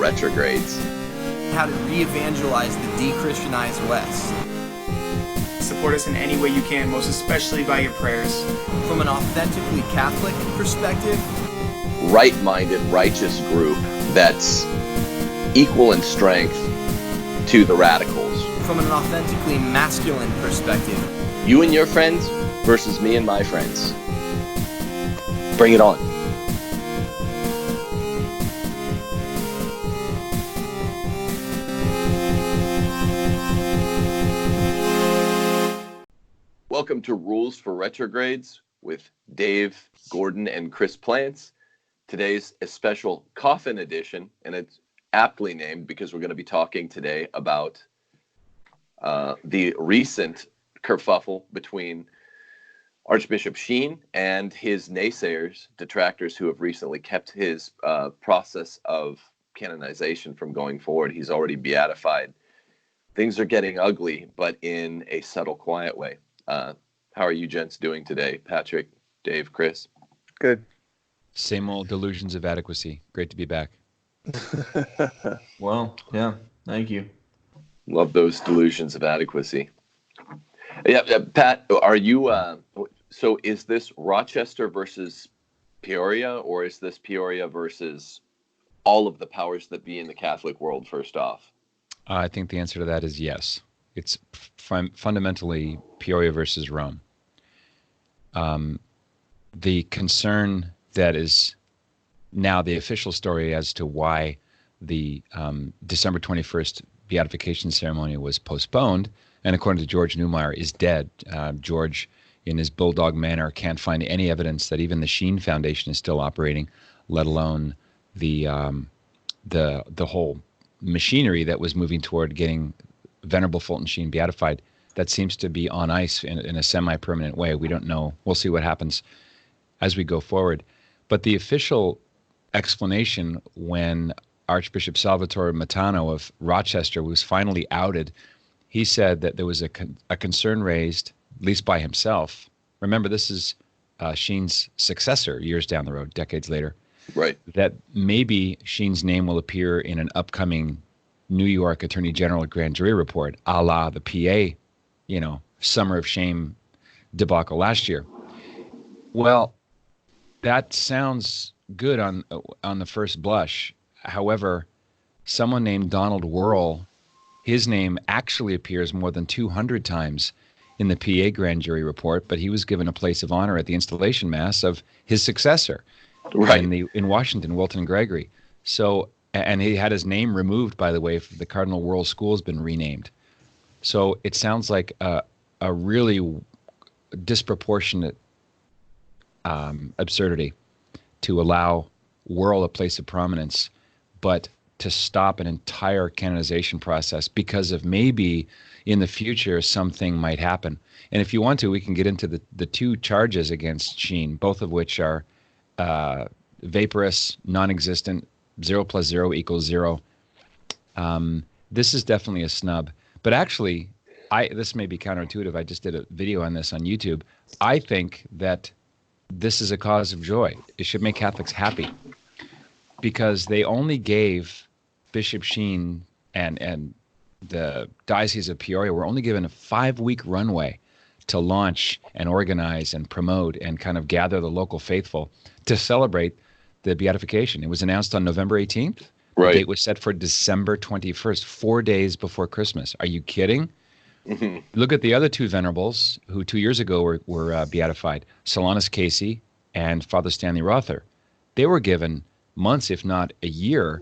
Retrogrades. How to re-evangelize the de-Christianized West. Support us in any way you can, most especially by your prayers. From an authentically Catholic perspective. Right-minded, righteous group that's equal in strength to the radicals. From an authentically masculine perspective. You and your friends versus me and my friends. Bring it on. Welcome to Rules for Retrogrades with Dave, Gordon, and Chris Plants. Today's a special Coffin edition, and it's aptly named because we're going to be talking today about the recent kerfuffle between Archbishop Sheen and his naysayers, detractors who have recently kept his process of canonization from going forward. He's already beatified. Things are getting ugly, but in a subtle, quiet way. How are you gents doing today? Patrick, Dave, Chris? Good. Same old delusions of adequacy. Great to be back. Well, yeah, thank you. Love those delusions of adequacy. Yeah, Pat, are you, so is this Rochester versus Peoria, or is this Peoria versus all of the powers that be in the Catholic world, first off? I think the answer to that is yes. It's fundamentally Peoria versus Rome. The concern that is now the official story as to why the December 21st beatification ceremony was postponed, and according to George Neumeier, is dead. George, in his bulldog manner, can't find any evidence that even the Sheen Foundation is still operating, let alone the whole machinery that was moving toward getting Venerable Fulton Sheen beatified. That seems to be on ice in a semi-permanent way. We don't know. We'll see what happens as we go forward. But the official explanation when Archbishop Salvatore Matano of Rochester was finally outed, he said that there was a concern raised, at least by himself. Remember, this is Sheen's successor years down the road, decades later. Right. That maybe Sheen's name will appear in an upcoming New York Attorney General grand jury report, a la the PA, Summer of Shame debacle last year. Well, that sounds good on the first blush. However, someone named Donald Wuerl, his name actually appears more than 200 times in the PA grand jury report, but he was given a place of honor at the installation mass of his successor, right, in Washington, Wilton Gregory. So, and he had his name removed, by the way. The Cardinal Wuerl School has been renamed. So it sounds like a really disproportionate absurdity to allow Wuerl a place of prominence, but to stop an entire canonization process because of maybe in the future something might happen. And if you want to, we can get into the two charges against Sheen, both of which are vaporous, non-existent, 0 + 0 = 0. This is definitely a snub. But actually, this may be counterintuitive. I just did a video on this on YouTube. I think that this is a cause of joy. It should make Catholics happy because they only gave Bishop Sheen and the Diocese of Peoria were only given a 5-week runway to launch and organize and promote and kind of gather the local faithful to celebrate the beatification. It was announced on November 18th. Right. The date was set for December 21st, 4 days before Christmas. Are you kidding? Mm-hmm. Look at the other two venerables who 2 years ago were beatified, Solanus Casey and Father Stanley Rother. They were given months, if not a year,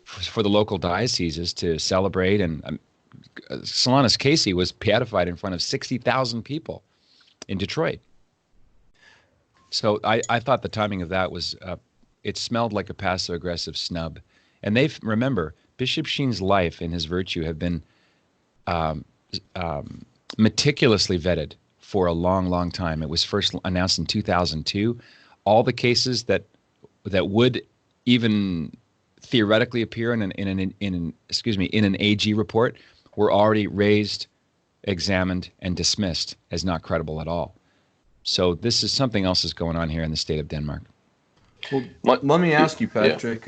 for the local dioceses to celebrate. And Solanus Casey was beatified in front of 60,000 people in Detroit. So I thought the timing of that was, it smelled like a passive-aggressive snub. And remember, Bishop Sheen's life and his virtue have been meticulously vetted for a long, long time. It was first announced in 2002. All the cases that would even theoretically appear in an AG report were already raised, examined, and dismissed as not credible at all. So this is something else is going on here in the state of Denmark. Well, let me ask you, Patrick.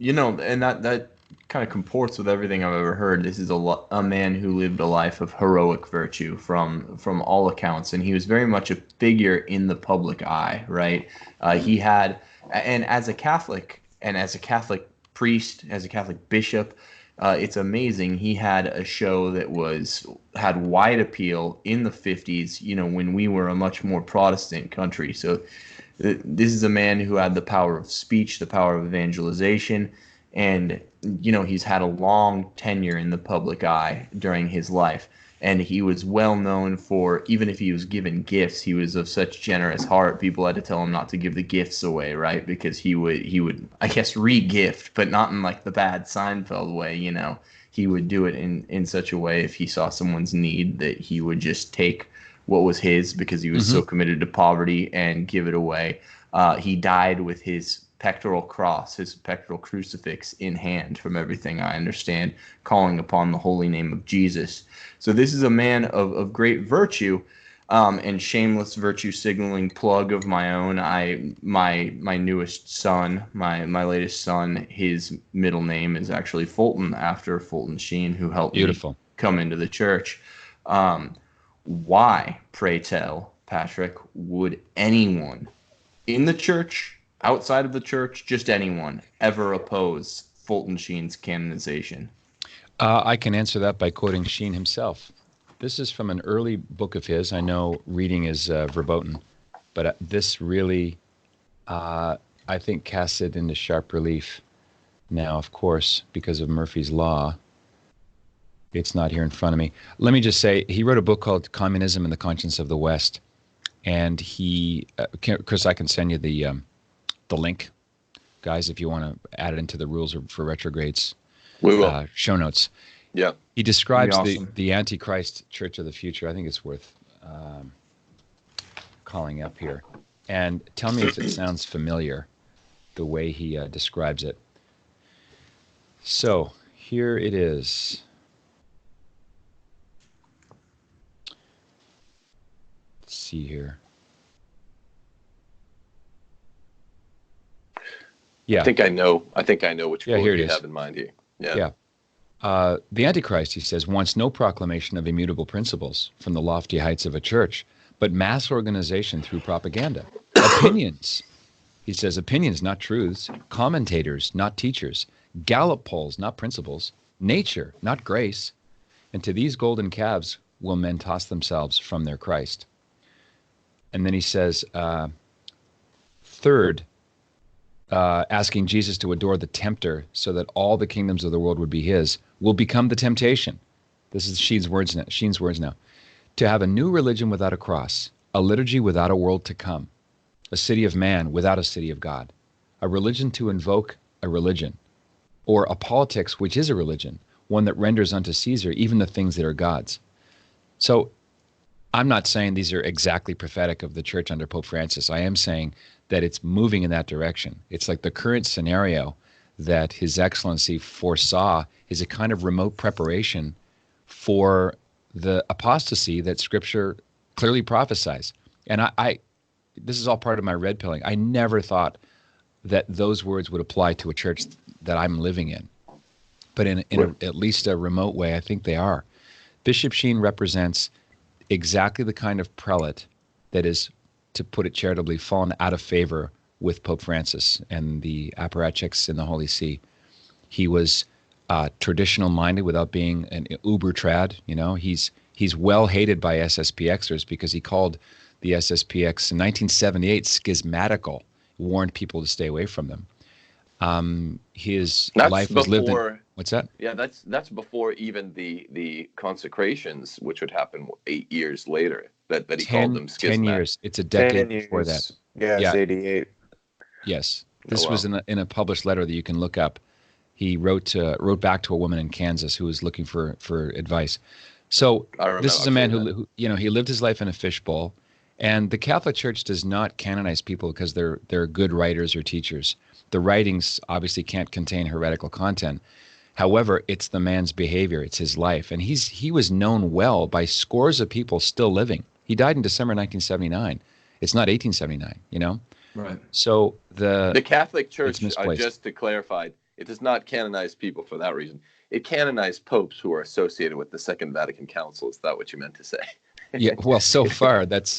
And that kind of comports with everything I've ever heard. This is a man who lived a life of heroic virtue from all accounts, and he was very much a figure in the public eye, right? He had, and as a Catholic priest, as a Catholic bishop, it's amazing. He had a show that had wide appeal in the 50s, when we were a much more Protestant country. So this is a man who had the power of speech, the power of evangelization, and he's had a long tenure in the public eye during his life. And he was well known for, even if he was given gifts, he was of such generous heart. People had to tell him not to give the gifts away, right? Because he would, I guess, re-gift, but not in like the bad Seinfeld way, He would do it in such a way, if he saw someone's need, that he would just take what was his because he was so committed to poverty and give it away. He died with his pectoral cross, his pectoral crucifix in hand, from everything I understand, calling upon the holy name of Jesus. So this is a man of great virtue, and shameless virtue signaling plug of my own. My newest son, my latest son, his middle name is actually Fulton, after Fulton Sheen, who helped me come into the church. Why, pray tell, Patrick, would anyone in the church, outside of the church, just anyone, ever oppose Fulton Sheen's canonization? I can answer that by quoting Sheen himself. This is from an early book of his. I know reading is verboten, but this really, I think, casts it into sharp relief. Now, of course, because of Murphy's Law, it's not here in front of me. Let me just say, he wrote a book called Communism and the Conscience of the West, and he, Chris, I can send you the link, guys, if you want to add it into the rules for retrogrades. We will. Show notes. Yeah. He describes awesome. the Antichrist Church of the future. I think it's worth calling up here. And tell me if it sounds familiar, the way he describes it. So here it is. Let's see here. Yeah. I think I know which quote here it you is. have in mind here. Yeah. Yeah. The Antichrist, he says, wants no proclamation of immutable principles from the lofty heights of a church, but mass organization through propaganda. Opinions. He says, opinions, not truths. Commentators, not teachers. Gallup polls, not principles. Nature, not grace. And to these golden calves will men toss themselves from their Christ. And then he says, third, asking Jesus to adore the tempter so that all the kingdoms of the world would be his, will become the temptation. This is Sheen's words now. To have a new religion without a cross, a liturgy without a world to come, a city of man without a city of God, a religion to invoke a religion, or a politics which is a religion, one that renders unto Caesar even the things that are God's. So I'm not saying these are exactly prophetic of the church under Pope Francis. I am saying that it's moving in that direction. It's like the current scenario that His Excellency foresaw is a kind of remote preparation for the apostasy that Scripture clearly prophesies. And I this is all part of my red pilling. I never thought that those words would apply to a church that I'm living in. But in at least a remote way, I think they are. Bishop Sheen represents exactly the kind of prelate that is, to put it charitably, fallen out of favor with Pope Francis and the apparatchiks in the Holy See. He was traditional-minded without being an uber-trad. He's well hated by SSPXers because he called the SSPX in 1978 schismatical, warned people to stay away from them. His life was lived in... What's that? Yeah, that's before even the consecrations, which would happen 8 years later. That he called them schismatic. 10 years. It's a decade before that. Yeah, it's 88. Yes. This was in a published letter that you can look up. He wrote back to a woman in Kansas who was looking for advice. So this is a man who he lived his life in a fishbowl, and the Catholic Church does not canonize people because they're good writers or teachers. The writings obviously can't contain heretical content. However, it's the man's behavior, it's his life, and he was known well by scores of people still living. He died in December 1979. It's not 1879, Right. So the Catholic Church, just to clarify, It does not canonize people for that reason. It canonized popes who are associated with the Second Vatican Council. Is that what you meant to say? Yeah, well, so far that's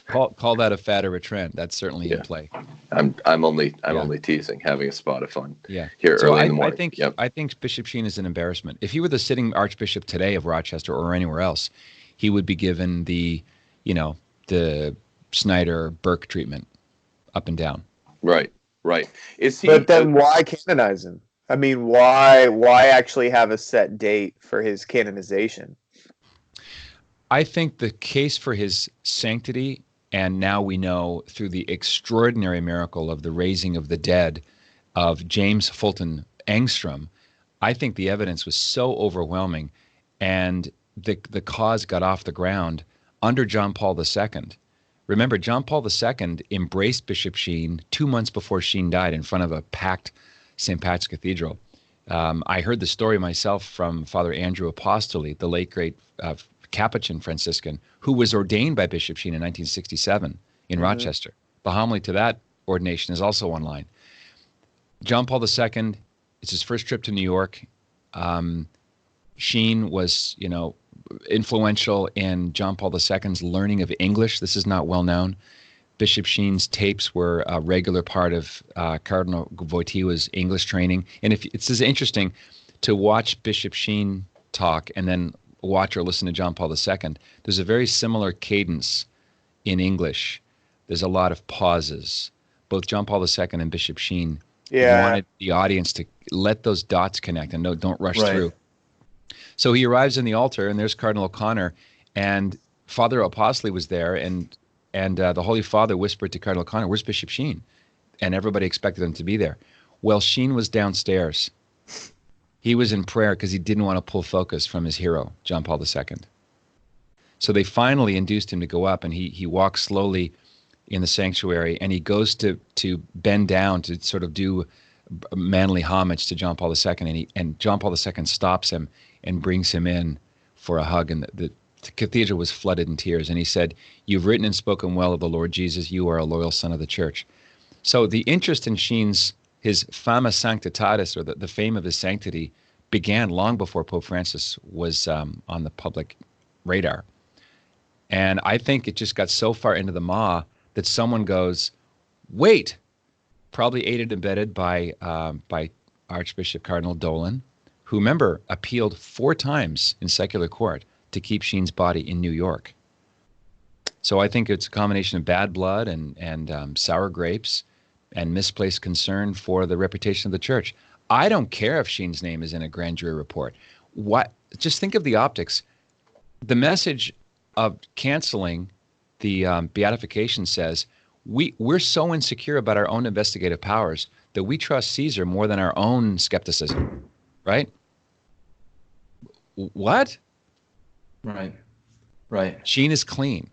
call that a fad or a trend. That's certainly in play. I'm only teasing, having a spot of fun. Yeah. Here So early in the morning. I think Bishop Sheen is an embarrassment. If he were the sitting Archbishop today of Rochester or anywhere else, he would be given the Snyder Burke treatment, up and down. Right. Is he? But then why canonize him? I mean, why actually have a set date for his canonization? I think the case for his sanctity, and now we know through the extraordinary miracle of the raising of the dead of James Fulton Engstrom, I think the evidence was so overwhelming, and the cause got off the ground under John Paul II. Remember, John Paul II embraced Bishop Sheen 2 months before Sheen died in front of a packed St. Patrick's Cathedral. I heard the story myself from Father Andrew Apostoli, the late great Capuchin Franciscan, who was ordained by Bishop Sheen in 1967 in Rochester. The homily to that ordination is also online. John Paul II, it's his first trip to New York. Sheen was, influential in John Paul II's learning of English. This is not well known. Bishop Sheen's tapes were a regular part of Cardinal Wojtyła's English training. And it's interesting to watch Bishop Sheen talk and then watch or listen to John Paul II. There's a very similar cadence in English. There's a lot of pauses. Both John Paul II and Bishop Sheen wanted the audience to let those dots connect and don't rush through. So he arrives in the altar, and there's Cardinal O'Connor, and Father Apostoli was there, and the Holy Father whispered to Cardinal O'Connor, "Where's Bishop Sheen?" And everybody expected him to be there. Well, Sheen was downstairs. He was in prayer because he didn't want to pull focus from his hero, John Paul II. So they finally induced him to go up, and he walks slowly in the sanctuary, and he goes to bend down to sort of do manly homage to John Paul II, and John Paul II stops him and brings him in for a hug, and the cathedral was flooded in tears, and he said, "You've written and spoken well of the Lord Jesus. You are a loyal son of the church." So the interest in Sheen's, his fama sanctitatis, or the fame of his sanctity, began long before Pope Francis was on the public radar. And I think it just got so far into the maw that someone goes, wait, probably aided and abetted by Archbishop Cardinal Dolan, who, remember, appealed 4 times in secular court to keep Sheen's body in New York. So I think it's a combination of bad blood and sour grapes and misplaced concern for the reputation of the church. I don't care if Sheen's name is in a grand jury report. Just think of the optics. The message of canceling the beatification says, we're so insecure about our own investigative powers that we trust Caesar more than our own skepticism, right? What? Right. Sheen is clean.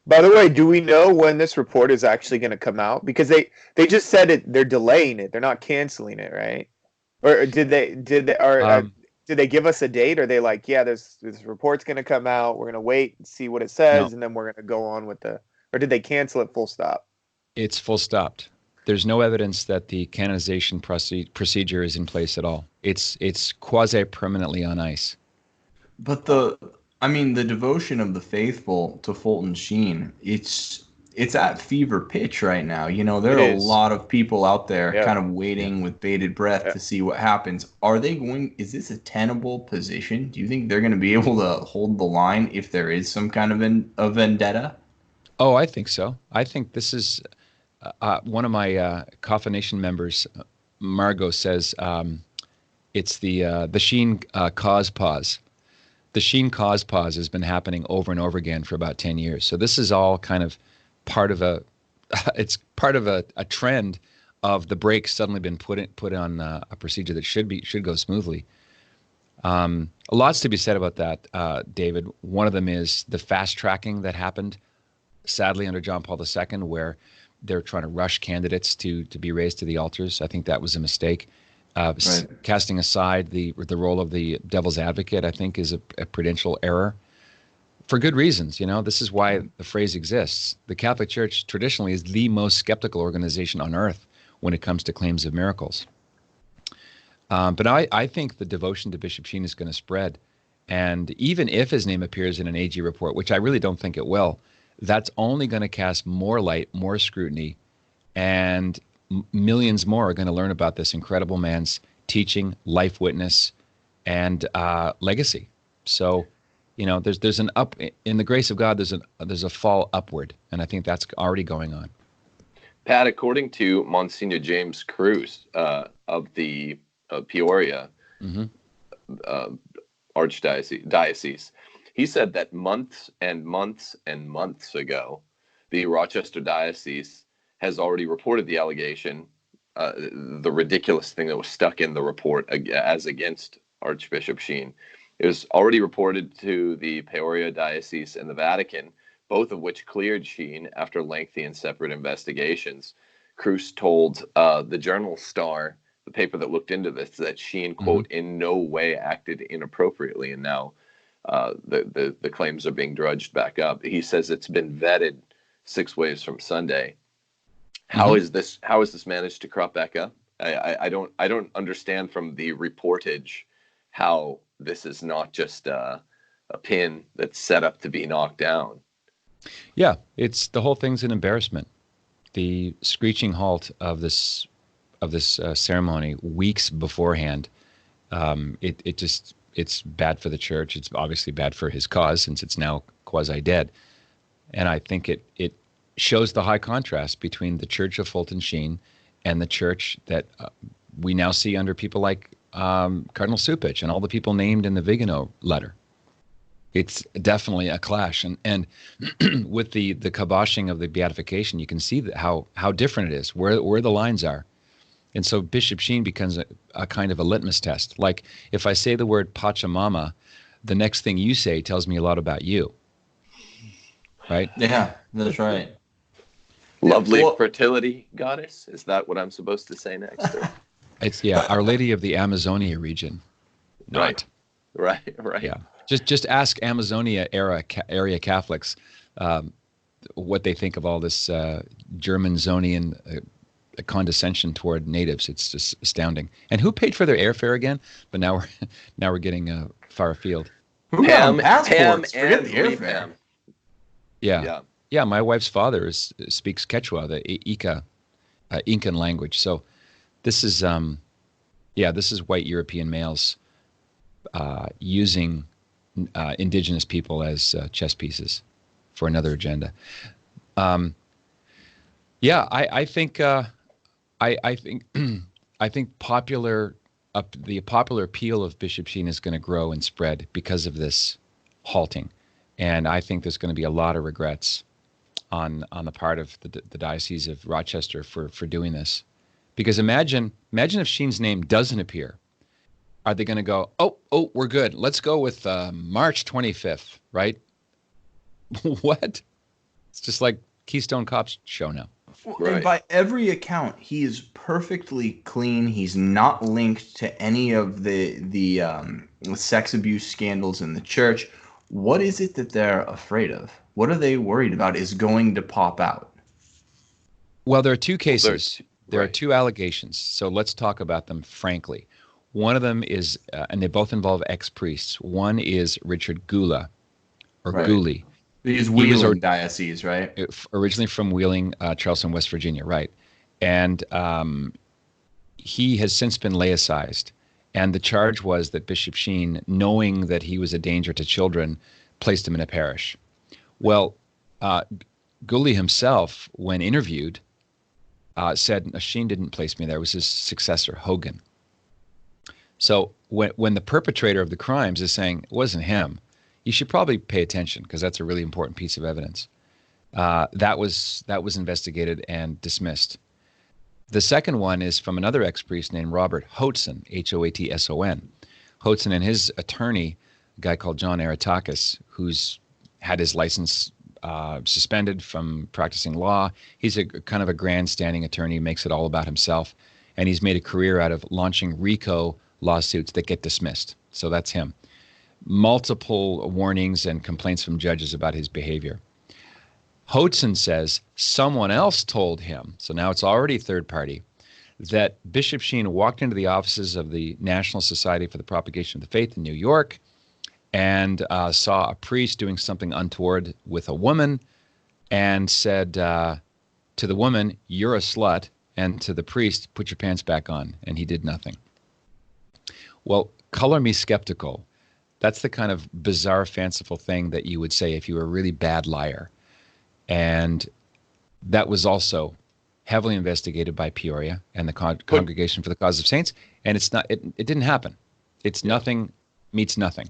By the way, do we know when this report is actually going to come out? Because they just said they're delaying it. They're not canceling it, right? Or did they give us a date? Or are they like, yeah, this report's going to come out. We're going to wait and see what it says, and then we're going to go on with or did they cancel it full stop? It's full stopped. There's no evidence that the canonization procedure is in place at all. It's quasi-permanently on ice. But the devotion of the faithful to Fulton Sheen, it's at fever pitch right now. There are a lot of people out there kind of waiting with bated breath to see what happens. Is this a tenable position? Do you think they're going to be able to hold the line if there is some kind of a vendetta? Oh, I think so. I think this is one of my Coffin Nation members, Margot, says it's the Sheen cause pause. The Sheen cause pause has been happening over and over again for about 10 years. So this is all kind of part of a trend of the brakes suddenly been put on a procedure that should go smoothly. Lots to be said about that, David. One of them is the fast tracking that happened, sadly, under John Paul II, where they're trying to rush candidates to be raised to the altars. I think that was a mistake. Casting aside the role of the devil's advocate, I think, is a prudential error for good reasons. This is why the phrase exists. The Catholic Church traditionally is the most skeptical organization on earth when it comes to claims of miracles. But I think the devotion to Bishop Sheen is going to spread. And even if his name appears in an AG report, which I really don't think it will, that's only going to cast more light, more scrutiny, and millions more are going to learn about this incredible man's teaching, life witness, and legacy. So, there's an up in the grace of God. There's a fall upward, and I think that's already going on. Pat, according to Monsignor James Cruz of the Peoria Archdiocese, he said that months and months and months ago, the Rochester Diocese has already reported the allegation, the ridiculous thing that was stuck in the report as against Archbishop Sheen. It was already reported to the Peoria Diocese and the Vatican, both of which cleared Sheen after lengthy and separate investigations. Cruz told the Journal Star, the paper that looked into this, that Sheen, quote, in no way acted inappropriately, and now the claims are being drudged back up. He says it's been vetted 6 ways from Sunday. How is this managed to crop back up? I don't understand from the reportage how this is not just a pin that's set up to be knocked down. Yeah, it's the whole thing's an embarrassment. The screeching halt of this ceremony weeks beforehand. It's bad for the church. It's obviously bad for his cause since it's now quasi dead. And I think it shows the high contrast between the Church of Fulton Sheen and the church that we now see under people like Cardinal Supich and all the people named in the Vigano letter. It's definitely a clash, and with the kiboshing of the beatification, you can see that how different it is, where the lines are, and so Bishop Sheen becomes a kind of a litmus test. Like if I say the word Pachamama, the next thing you say tells me a lot about you, right? Yeah, that's right. Lovely fertility goddess. Is that what I'm supposed to say next? Or? It's Our Lady of the Amazonia region. Right. Yeah. Just ask Amazonia area Catholics what they think of all this German-zonian condescension toward natives. It's just astounding. And who paid for their airfare again? But now we're getting far afield. Pam Forget and the airfare. Yeah. My wife's father speaks Quechua, the Incan language. So this is white European males using indigenous people as chess pieces for another agenda. I think the popular appeal of Bishop Sheen is going to grow and spread because of this halting, and I think there's going to be a lot of regrets on the part of the Diocese of Rochester for doing this, because imagine if Sheen's name doesn't appear. Are they going to go, oh, we're good. Let's go with March 25th, right? What? It's just like Keystone Cop's show now. Right. And by every account, he is perfectly clean. He's not linked to any of the sex abuse scandals in the church. What is it that they're afraid of? What are they worried about is going to pop out? Well, there are two cases. There are two allegations. So let's talk about them frankly. One of them is, and they both involve ex-priests. One is Richard Gula, or Gooley. He's Wheeling Diocese, right? Originally from Wheeling, Charleston, West Virginia, right. And he has since been laicized. And the charge was that Bishop Sheen, knowing that he was a danger to children, placed him in a parish. Well, Gooley himself, when interviewed, said, Sheen didn't place me there. It was his successor, Hogan. So when the perpetrator of the crimes is saying it wasn't him, you should probably pay attention, because that's a really important piece of evidence. That was investigated and dismissed. The second one is from another ex-priest named Robert Hoatzon, Hoatson. Hoatzon and his attorney, a guy called John Aretakis, who's had his license suspended from practicing law. He's a kind of a grandstanding attorney, makes it all about himself, and he's made a career out of launching RICO lawsuits that get dismissed. So that's him. Multiple warnings and complaints from judges about his behavior. Hoatzon says someone else told him, so now it's already third party, that Bishop Sheen walked into the offices of the National Society for the Propagation of the Faith in New York and saw a priest doing something untoward with a woman and said to the woman, "You're a slut," and to the priest, "Put your pants back on," and he did nothing. Well, color me skeptical. That's the kind of bizarre, fanciful thing that you would say if you were a really bad liar. And that was also heavily investigated by Peoria and the Congregation for the Cause of Saints, and it's not. It didn't happen. It's nothing meets nothing.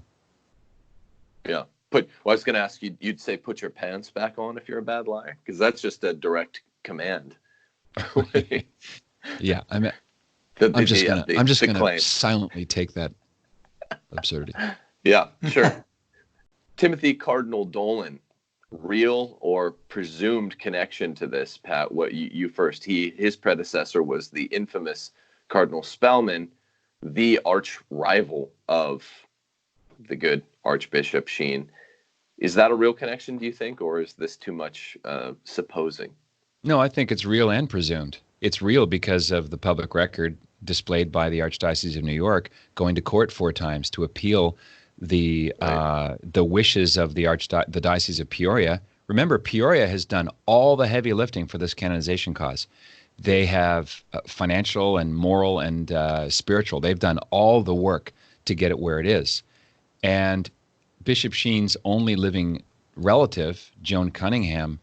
Yeah. Well, I was going to ask you. You'd say put your pants back on if you're a bad liar, because that's just a direct command. Yeah, I'm just gonna silently take that absurdity. Yeah, sure. Timothy Cardinal Dolan, real or presumed connection to this, Pat? What you first? His predecessor was the infamous Cardinal Spellman, the arch rival of the good Archbishop Sheen. Is that a real connection, do you think, or is this too much supposing? No, I think it's real and presumed. It's real because of the public record displayed by the Archdiocese of New York, going to court 4 times to appeal the wishes of the Diocese of Peoria. Remember, Peoria has done all the heavy lifting for this canonization cause. They have financial and moral and spiritual. They've done all the work to get it where it is. And Bishop Sheen's only living relative, Joan Cunningham,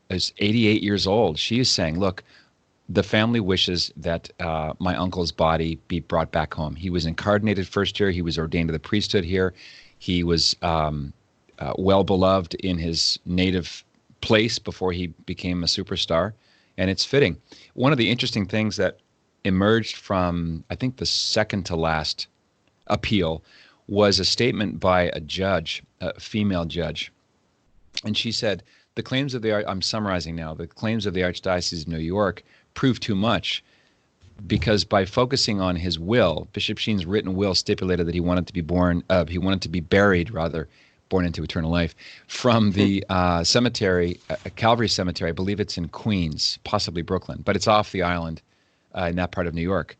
is 88 years old. She is saying, look, the family wishes that my uncle's body be brought back home. He was incarnated first here. He was ordained to the priesthood here. He was well beloved in his native place before he became a superstar. And it's fitting. One of the interesting things that emerged from, I think, the second to last appeal was a statement by a judge, a female judge. And she said, the claims of I'm summarizing now, the claims of the Archdiocese of New York prove too much because by focusing on his will, Bishop Sheen's written will stipulated that he wanted to be buried, born into eternal life, from the cemetery, Calvary Cemetery. I believe it's in Queens, possibly Brooklyn, but it's off the island in that part of New York.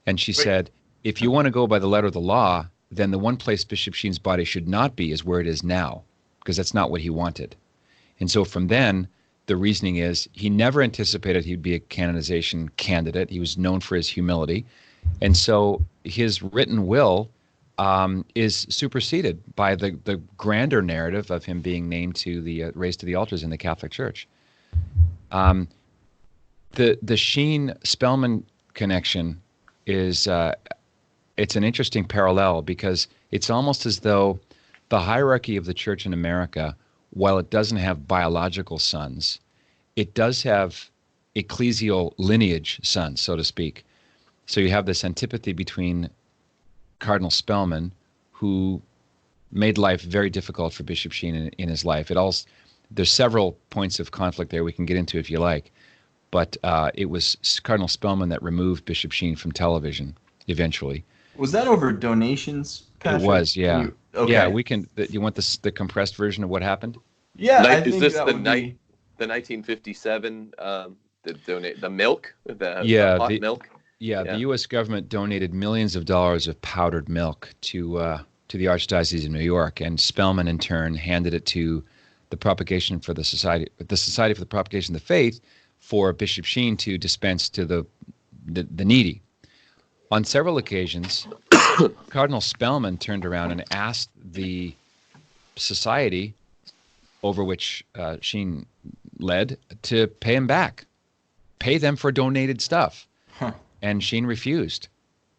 And she said, if you want to go by the letter of the law, then the one place Bishop Sheen's body should not be is where it is now, because that's not what he wanted. And so from then, the reasoning is he never anticipated he'd be a canonization candidate. He was known for his humility. And so his written will is superseded by the grander narrative of him being named to the raised to the altars in the Catholic Church. The Sheen-Spellman connection is it's an interesting parallel because it's almost as though the hierarchy of the Church in America, while it doesn't have biological sons, it does have ecclesial lineage sons, so to speak. So you have this antipathy between Cardinal Spellman, who made life very difficult for Bishop Sheen in his life. There's several points of conflict there we can get into if you like, but it was Cardinal Spellman that removed Bishop Sheen from television eventually. Was that over donations, Patrick? It was, yeah. Okay. Yeah, we can. You want the compressed version of what happened? Yeah, I Is think this that the would be... the 1957 the milk, the hot milk? Yeah, the U.S. government donated millions of dollars of powdered milk to the Archdiocese of New York, and Spellman in turn handed it to the Society for the Propagation of the Faith, for Bishop Sheen to dispense to the needy. On several occasions, Cardinal Spellman turned around and asked the society over which Sheen led to pay him back, pay them for donated stuff. Huh. And Sheen refused.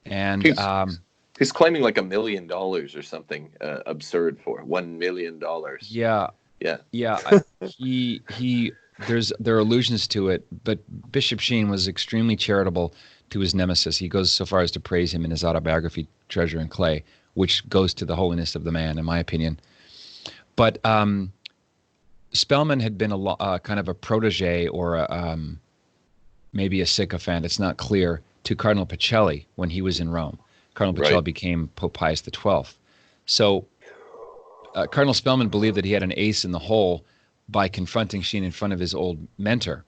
And he's claiming like $1 million or something absurd for $1 million. Yeah. There are allusions to it, but Bishop Sheen was extremely charitable to his nemesis. He goes so far as to praise him in his autobiography, Treasure in Clay, which goes to the holiness of the man, in my opinion. But Spellman had been kind of a protege or maybe a sycophant, it's not clear, to Cardinal Pacelli when he was in Rome. Cardinal Pacelli became Pope Pius XII. So Cardinal Spellman believed that he had an ace in the hole by confronting Sheen in front of his old mentor.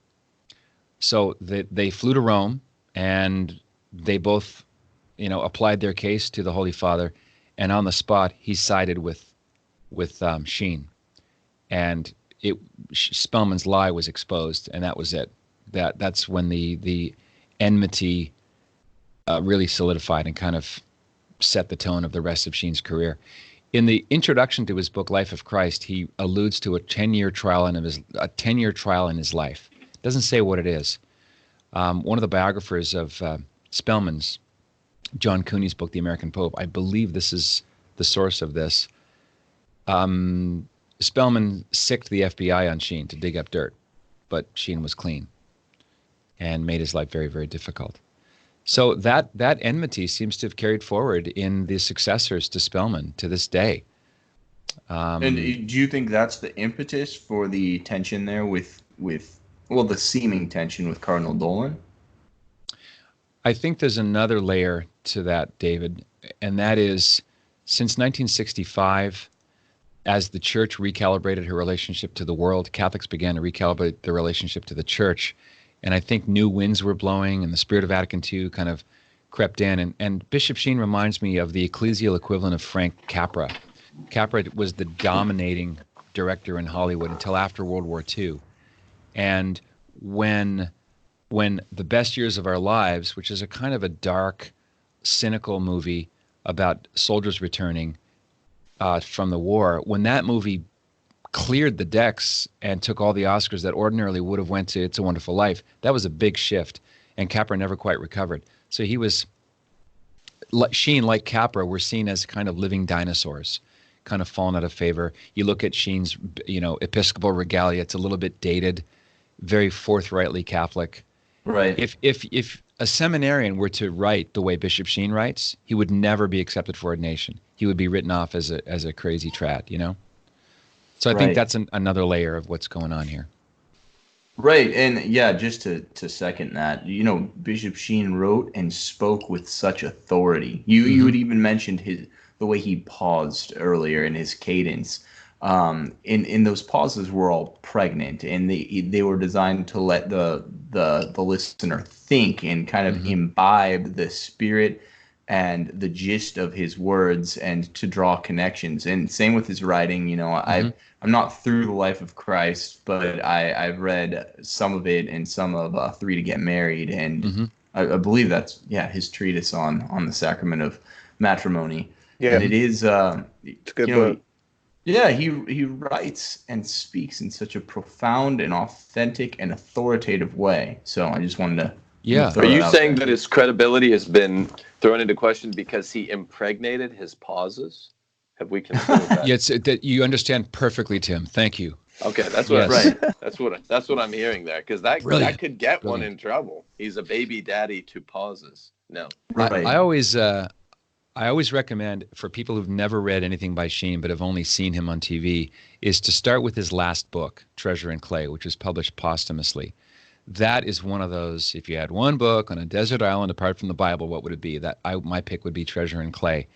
So they flew to Rome, and they both, applied their case to the Holy Father, and on the spot he sided with Sheen, and Spellman's lie was exposed, and that was it. That's when the enmity really solidified and kind of set the tone of the rest of Sheen's career. In the introduction to his book Life of Christ, he alludes to a 10-year trial in his life. Doesn't say what it is. One of the biographers of Spellman's, John Cooney's book, The American Pope, I believe this is the source of this. Spellman sicked the FBI on Sheen to dig up dirt, but Sheen was clean and made his life very, very difficult. So that enmity seems to have carried forward in the successors to Spellman to this day. And do you think that's the impetus for the tension there with the seeming tension with Cardinal Dolan? I think there's another layer to that, David, and that is since 1965, as the church recalibrated her relationship to the world, Catholics began to recalibrate their relationship to the church. And I think new winds were blowing, and the spirit of Vatican II kind of crept in. And Bishop Sheen reminds me of the ecclesial equivalent of Frank Capra. Capra was the dominating director in Hollywood until after World War II. And when The Best Years of Our Lives, which is a kind of a dark, cynical movie about soldiers returning from the war, when that movie cleared the decks and took all the Oscars that ordinarily would have went to It's a Wonderful Life, that was a big shift, and Capra never quite recovered. So Sheen, like Capra, were seen as kind of living dinosaurs, kind of fallen out of favor. You look at Sheen's, Episcopal regalia, it's a little bit dated, very forthrightly Catholic. Right. If a seminarian were to write the way Bishop Sheen writes, he would never be accepted for ordination. He would be written off as a crazy trad, So I think that's another layer of what's going on here. Right, and yeah, just to second that, Bishop Sheen wrote and spoke with such authority. You had even mentioned the way he paused earlier in his cadence. In those pauses were all pregnant, and they were designed to let the listener think and kind of imbibe the spirit and the gist of his words, and to draw connections. And same with his writing. I'm not through the Life of Christ, but I've read some of it and some of Three to Get Married, and I believe that's his treatise on the sacrament of matrimony. Yeah, and it is it's a good book. Yeah, he writes and speaks in such a profound and authentic and authoritative way. So I just wanted to. Yeah. Are you saying that his credibility has been thrown into question because he impregnated his pauses? Have we considered that? Yes, that you understand perfectly, Tim. Thank you. Okay, that's what that's what I'm hearing there, because that could get one in trouble. He's a baby daddy to pauses. No. Right. I always recommend for people who've never read anything by Sheen but have only seen him on TV is to start with his last book, Treasure in Clay, which was published posthumously. That is one of those, if you had one book on a desert island apart from the Bible, what would it be? My pick would be Treasure in Clay.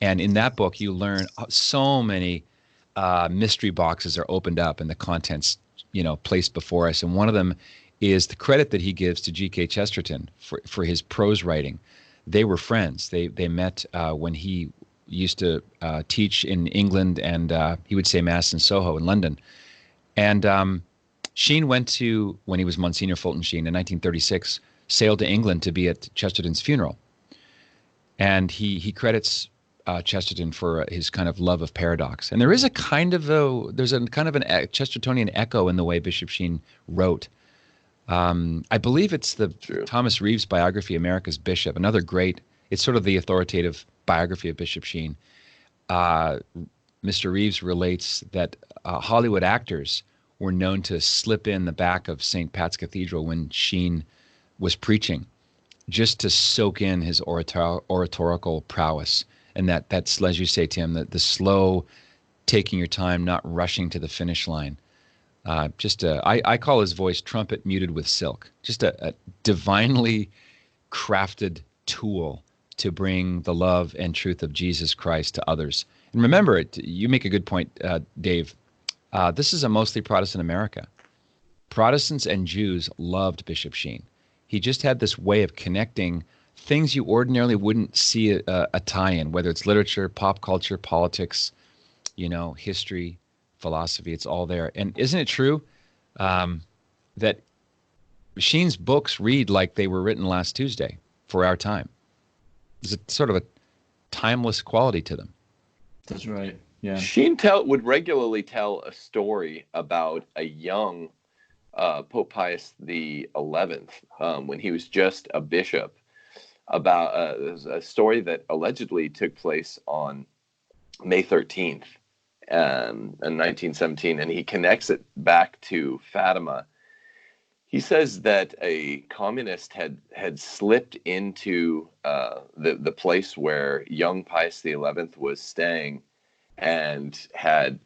And in that book, you learn so many mystery boxes are opened up and the contents, placed before us. And one of them is the credit that he gives to G.K. Chesterton for his prose writing. They were friends. They met when he used to teach in England, and he would say Mass in Soho in London. And Sheen went to, when he was Monsignor Fulton Sheen in 1936, sailed to England to be at Chesterton's funeral. And he credits Chesterton for his kind of love of paradox. And there is a kind of an Chestertonian echo in the way Bishop Sheen wrote. I believe it's the Thomas Reeves biography, America's Bishop, another great, it's sort of the authoritative biography of Bishop Sheen. Mr. Reeves relates that Hollywood actors were known to slip in the back of St. Pat's Cathedral when Sheen was preaching, just to soak in his oratorical prowess. And that's, as you say, Tim, the slow taking your time, not rushing to the finish line. I call his voice trumpet muted with silk, just a divinely crafted tool to bring the love and truth of Jesus Christ to others. And remember, you make a good point, Dave. This is a mostly Protestant America. Protestants and Jews loved Bishop Sheen. He just had this way of connecting things you ordinarily wouldn't see a tie-in, whether it's literature, pop culture, politics, history, philosophy. It's all there. And isn't it true that Sheen's books read like they were written last Tuesday for our time? There's a sort of a timeless quality to them. That's right. Yeah. Sheen would regularly tell a story about a young Pope Pius XI, when he was just a bishop, about a story that allegedly took place on May 13th in 1917, and he connects it back to Fatima. He says that a communist had slipped into the place where young Pius XI was staying, and had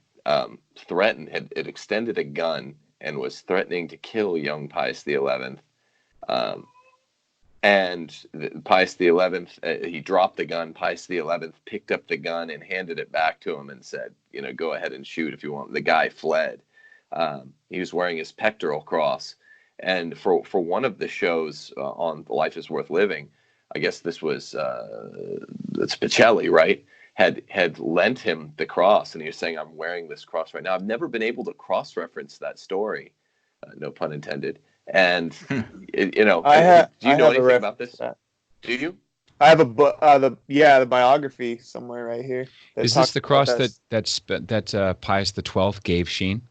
threatened, had extended a gun and was threatening to kill young Pius XI. And Pius XI, he dropped the gun. Pius XI picked up the gun and handed it back to him and said, go ahead and shoot if you want. The guy fled. He was wearing his pectoral cross. And for one of the shows on Life is Worth Living, I guess this was Spicelli, right? Had lent him the cross, and he was saying, I'm wearing this cross right now. I've never been able to cross-reference that story, no pun intended. And, do you know anything about this? Do you? I have a book, the biography somewhere right here. Is this the cross that Pius XII gave Sheen?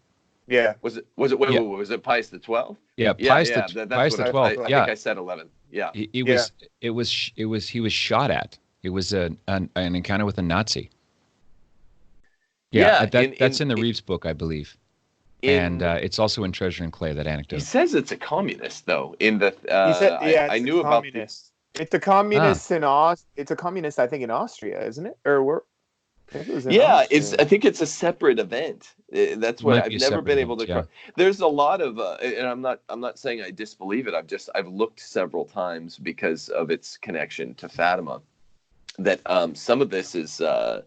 Yeah. Was it Pius XII? Yeah, Pius XII. I think I said 11. Yeah. He was shot at. It was an encounter with a Nazi. Yeah, that's in the Reeves book, I believe. And it's also in Treasure and Clay, that anecdote. He says it's a communist, though. In the he said, I knew about this. It's a communist It's a communist, I think, in Austria, isn't it? Or I think it's a separate event. That's what I've never been able to. Yeah. There's a lot of, and I'm not saying I disbelieve it. I've looked several times because of its connection to Fatima. That some of this is I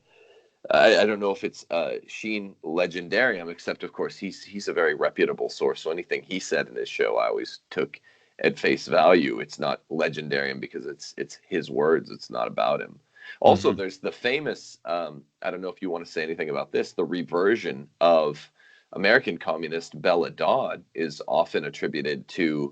don't know if it's Sheen legendarium, except of course he's a very reputable source. So anything he said in his show, I always took at face value. It's not legendarium because it's his words. It's not about him. Also, there's the famous, I don't know if you want to say anything about this, the reversion of American communist Bella Dodd is often attributed to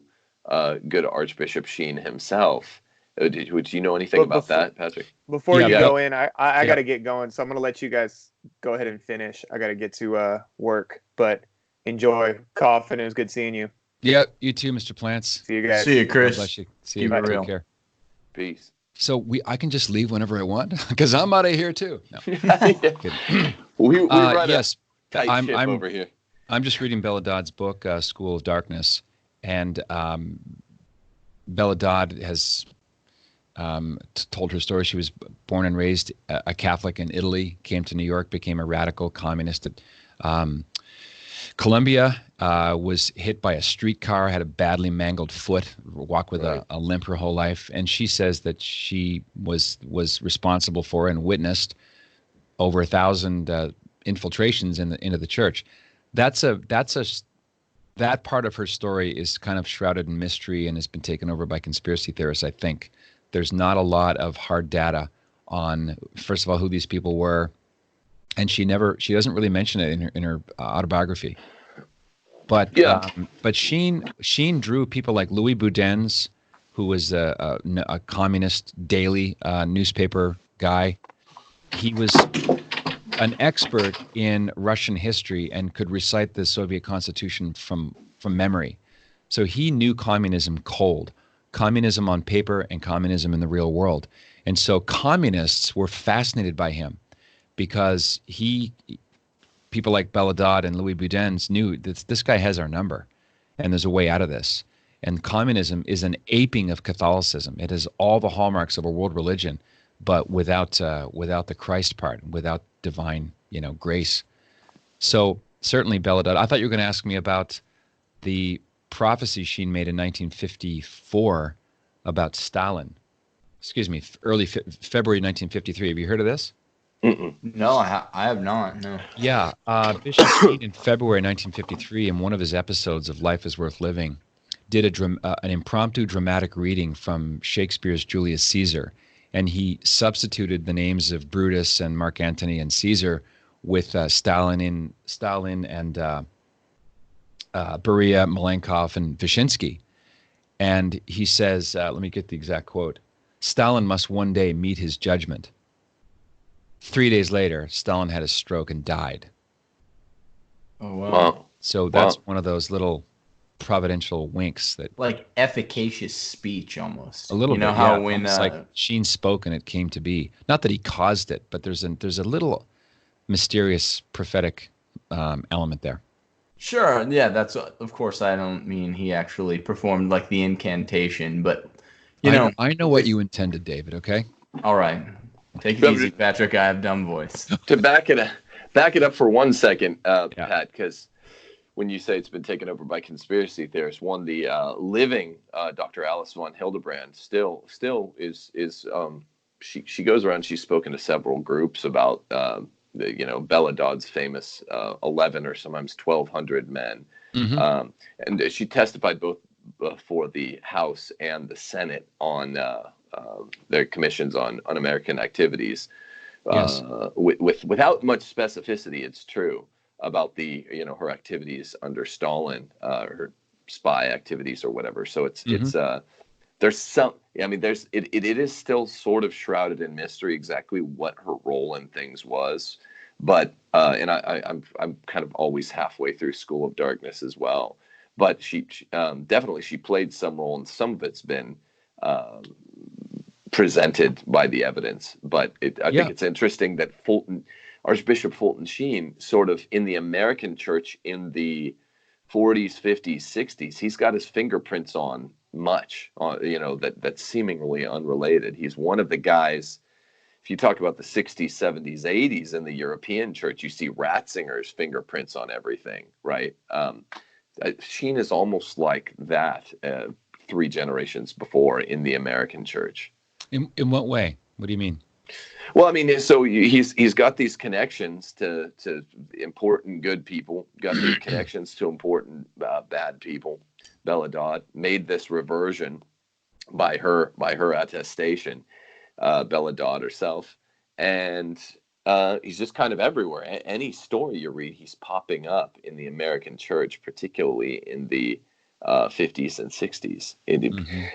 good Archbishop Sheen himself. Would you know anything about that, Patrick? Before you go in, I got to get going, so I'm going to let you guys go ahead and finish. I got to get to work, but enjoy. Coffin, it was good seeing you. Yeah, you too, Mr. Plants. See you guys. See you, Chris. Bless you. See you. Take care. Peace. So I can just leave whenever I want because I'm out of here too. No. we run yes, a tight ship over here. I'm just reading Bella Dodd's book, School of Darkness, and Bella Dodd has told her story. She was born and raised a Catholic in Italy, came to New York, became a radical communist at Columbia, was hit by a streetcar, had a badly mangled foot, walked with a limp her whole life. And she says that she was responsible for and witnessed over 1,000 infiltrations into the church. That part of her story is kind of shrouded in mystery and has been taken over by conspiracy theorists, I think. There's not a lot of hard data on, first of all, who these people were, and she doesn't really mention it in her autobiography. But Sheen drew people like Louis Boudin's, who was a communist daily newspaper guy. He was an expert in Russian history and could recite the Soviet Constitution from memory. So he knew communism cold. Communism on paper and communism in the real world. And so communists were fascinated by him because people like Bella Dodd and Louis Boudin's knew that this guy has our number and there's a way out of this. And communism is an aping of Catholicism. It has all the hallmarks of a world religion, but without the Christ part, without divine, grace. So certainly Bella Dodd. I thought you were going to ask me about the prophecy Sheen made in 1954 about Stalin. Excuse me, early February 1953. Have you heard of this? No, I have not. No. Yeah, Bishop Sheen in February 1953, in one of his episodes of Life is Worth Living, did an impromptu dramatic reading from Shakespeare's Julius Caesar, and he substituted the names of Brutus and Mark Antony and Caesar with Stalin and Beria, Malenkov, and Vyshinsky. And he says, let me get the exact quote, Stalin must one day meet his judgment. 3 days later, Stalin had a stroke and died. Oh, wow. Wow. So that's one of those little providential winks that Like efficacious speech almost. a little you know bit, how yeah, when almost like Sheen spoke and it came to be. Not that he caused it, but there's a little mysterious prophetic element there. Sure, yeah, that's of course I don't mean he actually performed like the incantation, but I know what you intended, David, okay? all right. Take it easy, Patrick. I have dumb voice. To back it up for 1 second, Pat, because when you say it's been taken over by conspiracy theorists, the living Dr. Alice von Hildebrand still is she goes around. She's spoken to several groups about Bella Dodd's famous 11 or sometimes 1,200 men, and she testified both for the House and the Senate on their commissions on un-American activities. Yes. Without much specificity, it's true about the her activities under Stalin, her spy activities or whatever. So it's there's some. I mean, it is still sort of shrouded in mystery exactly what her role in things was, but and I'm kind of always halfway through School of Darkness as well. But she definitely she played some role, and some of it's been presented by the evidence. But I think it's interesting that Archbishop Fulton Sheen, sort of in the American church in the 40s, 50s, 60s, he's got his fingerprints on much, that's seemingly unrelated. He's one of the guys. If you talk about the 60s, 70s, 80s in the European church, you see Ratzinger's fingerprints on everything, right? Sheen is almost like that 3 generations before in the American church. In what way? What do you mean? Well, I mean, so he's got these connections to important good people, got these connections to important bad people. Bella Dodd made this reversion by her attestation, Bella Dodd herself, and he's just kind of everywhere. Any story you read, he's popping up in the American church, particularly in the 50s and 60s.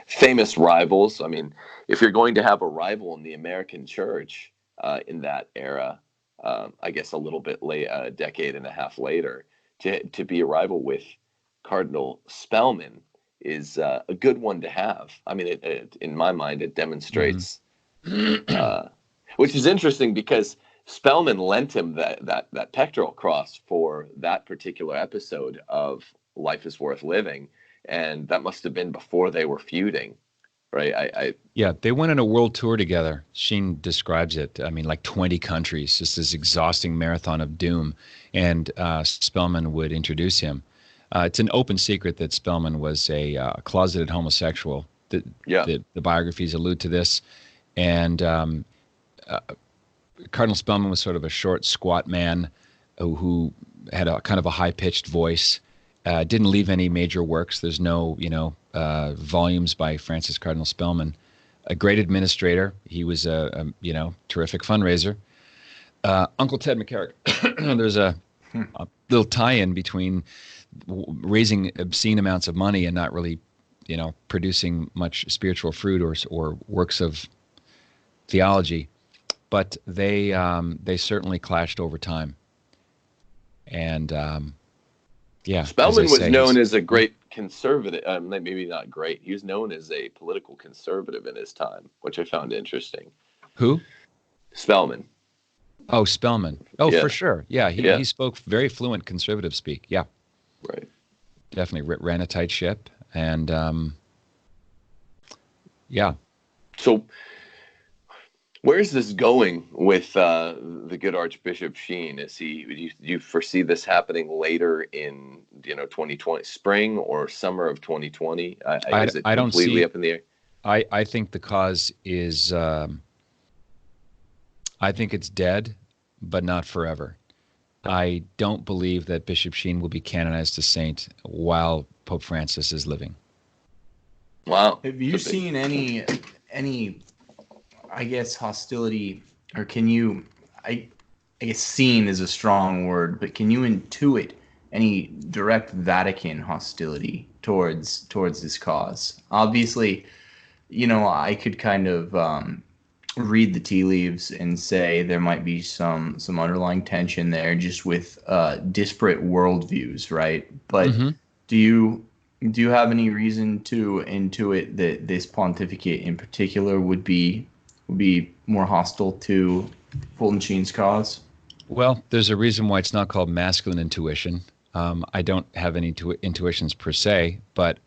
Famous rivals. I mean, if you're going to have a rival in the American church in that era, I guess a little bit late, a decade and a half later, to be a rival with Cardinal Spellman is a good one to have. I mean, it in my mind, it demonstrates, which is interesting because Spellman lent him that pectoral cross for that particular episode of Life is Worth Living, and that must have been before they were feuding, right? Yeah, they went on a world tour together. Sheen describes it. I mean, like 20 countries, just this exhausting marathon of doom, and Spellman would introduce him. It's an open secret that Spellman was a closeted homosexual. The biographies allude to this, and Cardinal Spellman was sort of a short, squat man who had a kind of a high-pitched voice. Didn't leave any major works. There's no, volumes by Francis Cardinal Spellman. A great administrator. He was a terrific fundraiser. Uncle Ted McCarrick. There's a little tie-in between raising obscene amounts of money and not really, producing much spiritual fruit or works of theology. But they certainly clashed over time. And Spellman was known as a great conservative. Maybe not great. He was known as a political conservative in his time, which I found interesting. Who? Spellman. Oh, Spellman. Oh, Yeah. for sure. Yeah, he spoke very fluent conservative speak. Yeah, Right. definitely ran a tight ship, and So, where's this going with the good Archbishop Sheen? Do you foresee this happening later in 2020, spring or summer of 2020? Is it I don't completely see up in the air? I think the cause is I think it's dead, but not forever. I don't believe that Bishop Sheen will be canonized a saint while Pope Francis is living. Wow. Have you seen any, I guess, hostility, or can you, I guess seen is a strong word, but can you intuit any direct Vatican hostility towards this cause? Obviously, I could kind of read the tea leaves and say there might be some underlying tension there, just with disparate worldviews, right? But Mm-hmm. do you have any reason to intuit that this pontificate in particular would be more hostile to Fulton Sheen's cause? Well, there's a reason why it's not called masculine intuition. I don't have any intuitions per se, but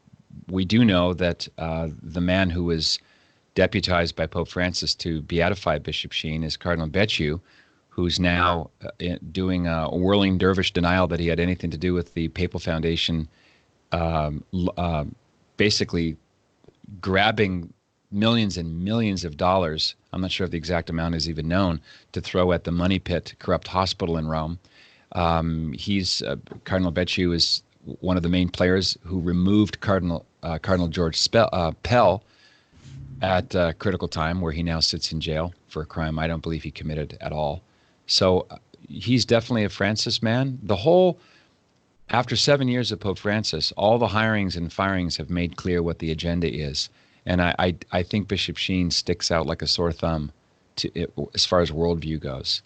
we do know that the man who was deputized by Pope Francis to beatify Bishop Sheen is Cardinal Becciu, who's now doing a whirling dervish denial that he had anything to do with the Papal Foundation, basically grabbing millions and millions of dollars. I'm not sure if the exact amount is even known, to throw at the money pit corrupt hospital in Rome. Cardinal Becciu is one of the main players who removed Cardinal George Pell at a critical time, where he now sits in jail for a crime I don't believe he committed at all. So he's definitely a Francis man. After 7 years of Pope Francis, all the hirings and firings have made clear what the agenda is. And I think Bishop Sheen sticks out like a sore thumb as far as worldview goes.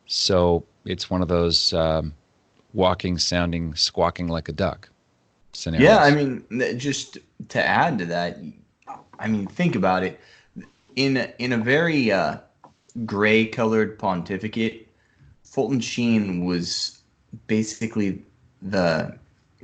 So it's one of those walking, sounding, squawking like a duck scenarios. Yeah, I mean, just to add to that, I mean, think about it. In a very gray-colored pontificate, Fulton Sheen was basically the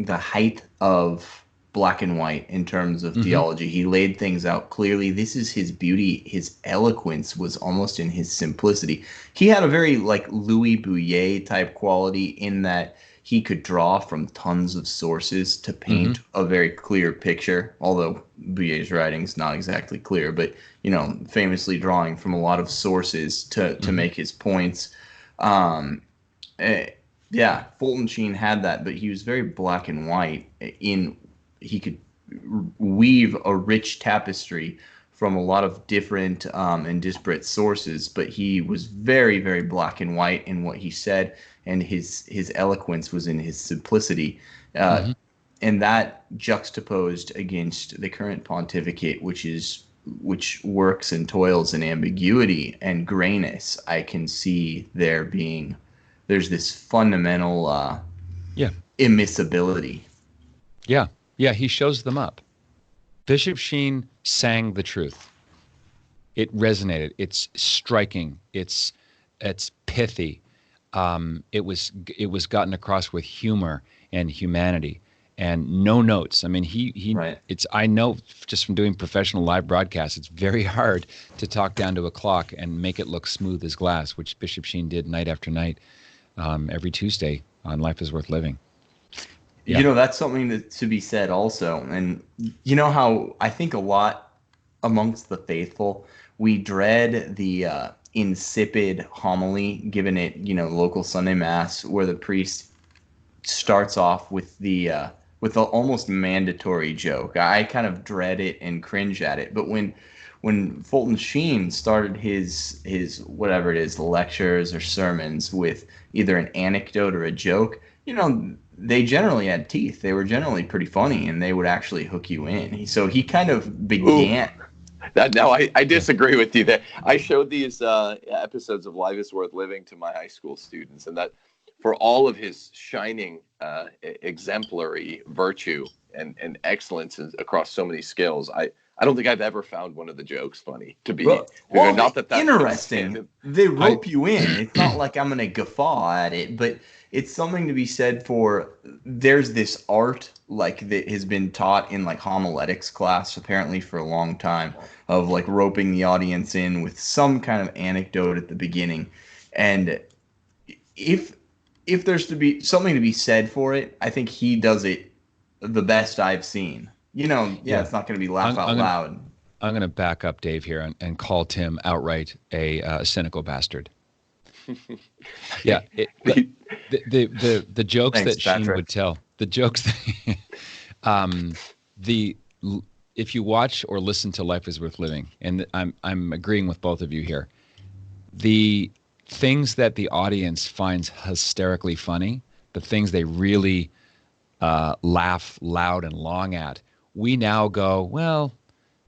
height of black and white in terms of theology. He laid things out clearly. This is his beauty. His eloquence was almost in his simplicity. He had a very like Louis Bouillet type quality in that he could draw from tons of sources to paint a very clear picture, although Bouillet's writing is not exactly clear, but, famously drawing from a lot of sources to make his points. Yeah, Fulton Sheen had that, but he was very black and white. He could weave a rich tapestry from a lot of different and disparate sources, but he was very, very black and white in what he said, and his eloquence was in his simplicity. And that juxtaposed against the current pontificate, which works and toils in ambiguity and grayness, I can see there's this fundamental immiscibility. Yeah, he shows them up. Bishop Sheen sang the truth. It resonated. It's striking. It's pithy. It was gotten across with humor and humanity and no notes. I mean, Right. I know just from doing professional live broadcasts, it's very hard to talk down to a clock and make it look smooth as glass, which Bishop Sheen did night after night, every Tuesday on Life is Worth Living. Yeah. That's something to be said also. And you know how I think a lot amongst the faithful, we dread the insipid homily given at, local Sunday Mass, where the priest starts off with the almost mandatory joke. I kind of dread it and cringe at it. But when Fulton Sheen started his whatever it is, the lectures or sermons, with either an anecdote or a joke, they generally had teeth. They were generally pretty funny, and they would actually hook you in. So he kind of began. I disagree with you there. I showed these episodes of Life is Worth Living to my high school students, and that for all of his shining exemplary virtue and excellence across so many skills, I don't think I've ever found one of the jokes funny. Not that's interesting. They rope you in. It's not like I'm going to guffaw at it, but it's something to be said for. There's this art that has been taught in homiletics class apparently for a long time, of roping the audience in with some kind of anecdote at the beginning. And if there's to be something to be said for it, I think he does it the best I've seen. It's not going to be laugh out loud. I'm going to back up Dave here and call Tim outright a cynical bastard. Yeah, the jokes Thanks, that Sheen Patrick. would tell, the jokes that if you watch or listen to Life is Worth Living, and I'm agreeing with both of you here, the things that the audience finds hysterically funny, the things they really laugh loud and long at, we now go, well,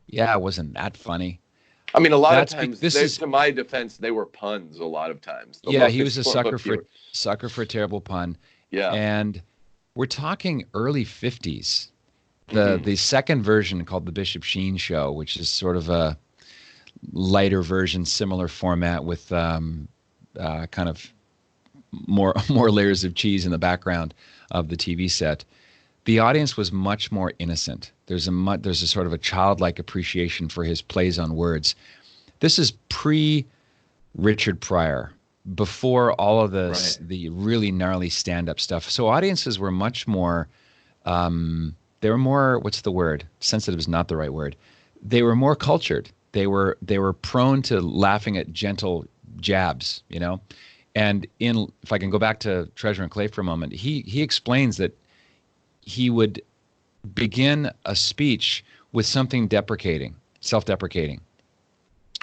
yeah, it wasn't that funny. I mean, a lot That's of times, this is to my defense, they were puns a lot of times. yeah, he was a sucker for a terrible pun. Yeah. And we're talking early 50s. The second version, called the Bishop Sheen Show, which is sort of a lighter version, similar format with kind of more layers of cheese in the background of the TV set. The audience was much more innocent. There's a sort of a childlike appreciation for his plays on words. This is pre Richard Pryor, before all of the really gnarly stand-up stuff. So audiences were much more, they were more, what's the word? Sensitive is not the right word. They were more cultured. They were prone to laughing at gentle jabs, you know? And if I can go back to Treasure and Clay for a moment, he explains that he would begin a speech with something deprecating, self-deprecating.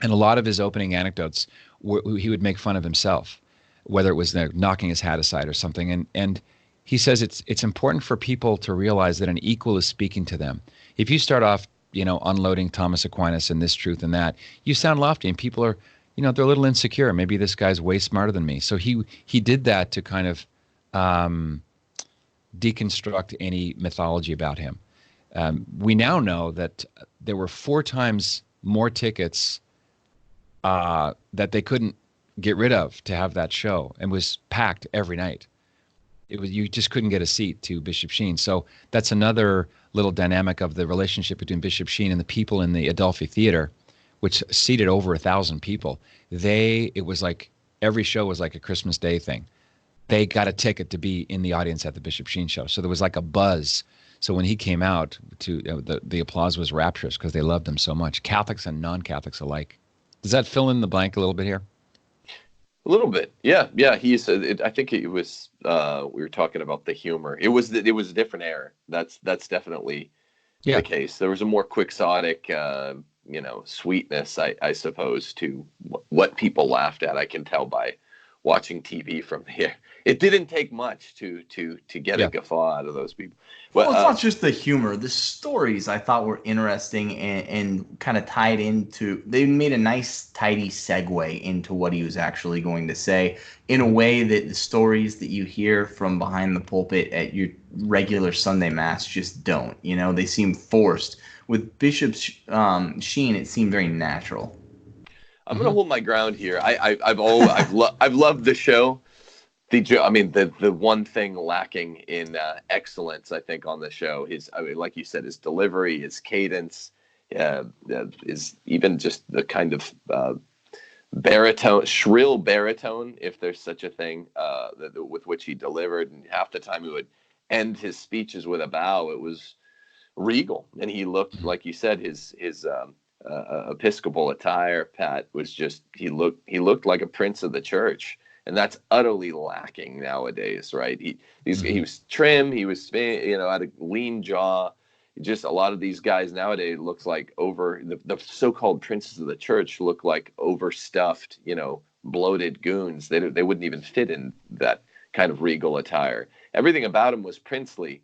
And a lot of his opening anecdotes, he would make fun of himself, whether it was knocking his hat aside or something. And he says it's important for people to realize that an equal is speaking to them. If you start off, unloading Thomas Aquinas and this truth and that, you sound lofty, and people are, they're a little insecure. Maybe this guy's way smarter than me. So he did that to kind of deconstruct any mythology about him. We now know that there were 4 times more tickets that they couldn't get rid of to have that show, and was packed every night. You just couldn't get a seat to Bishop Sheen. So that's another little dynamic of the relationship between Bishop Sheen and the people in the Adelphi Theater, which seated over 1,000 people. It was like every show was like a Christmas Day thing. They got a ticket to be in the audience at the Bishop Sheen show. So there was like a buzz. So when he came out, the applause was rapturous because they loved him so much, Catholics and non-Catholics alike. Does that fill in the blank a little bit here? A little bit, yeah. I think it was. We were talking about the humor. It was a different era. That's definitely the case. There was a more quixotic, sweetness, I suppose, to what people laughed at. I can tell by watching TV from here. It didn't take much to get a guffaw out of those people. Well, it's not just the humor. The stories I thought were interesting and kind of tied into. They made a nice, tidy segue into what he was actually going to say in a way that the stories that you hear from behind the pulpit at your regular Sunday Mass just don't. They seem forced. With Bishop Sheen, it seemed very natural. I'm going to hold my ground here. I've loved the show. The one thing lacking in excellence, I think, on the show is, like you said, his delivery, his cadence, is even just the kind of shrill baritone, if there's such a thing, with which he delivered. And half the time he would end his speeches with a bow. It was regal, and he looked, like you said, his Episcopal attire, Pat, was just he looked like a prince of the church. And that's utterly lacking nowadays, right? He was trim. He was, had a lean jaw. Just a lot of these guys nowadays looks like the so-called princes of the church look like overstuffed, bloated goons. They wouldn't even fit in that kind of regal attire. Everything about him was princely.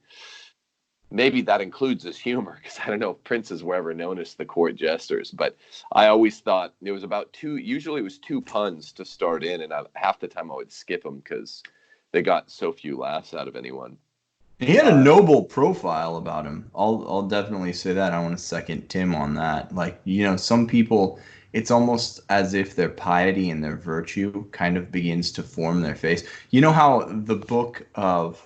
Maybe that includes his humor, because I don't know if princes were ever known as the court jesters, but I always thought it was about usually it was 2 puns to start in, and half the time I would skip them because they got so few laughs out of anyone. He had a noble profile about him. I'll definitely say that. I want to second Tim on that. Like, some people, it's almost as if their piety and their virtue kind of begins to form their face. You know how the book of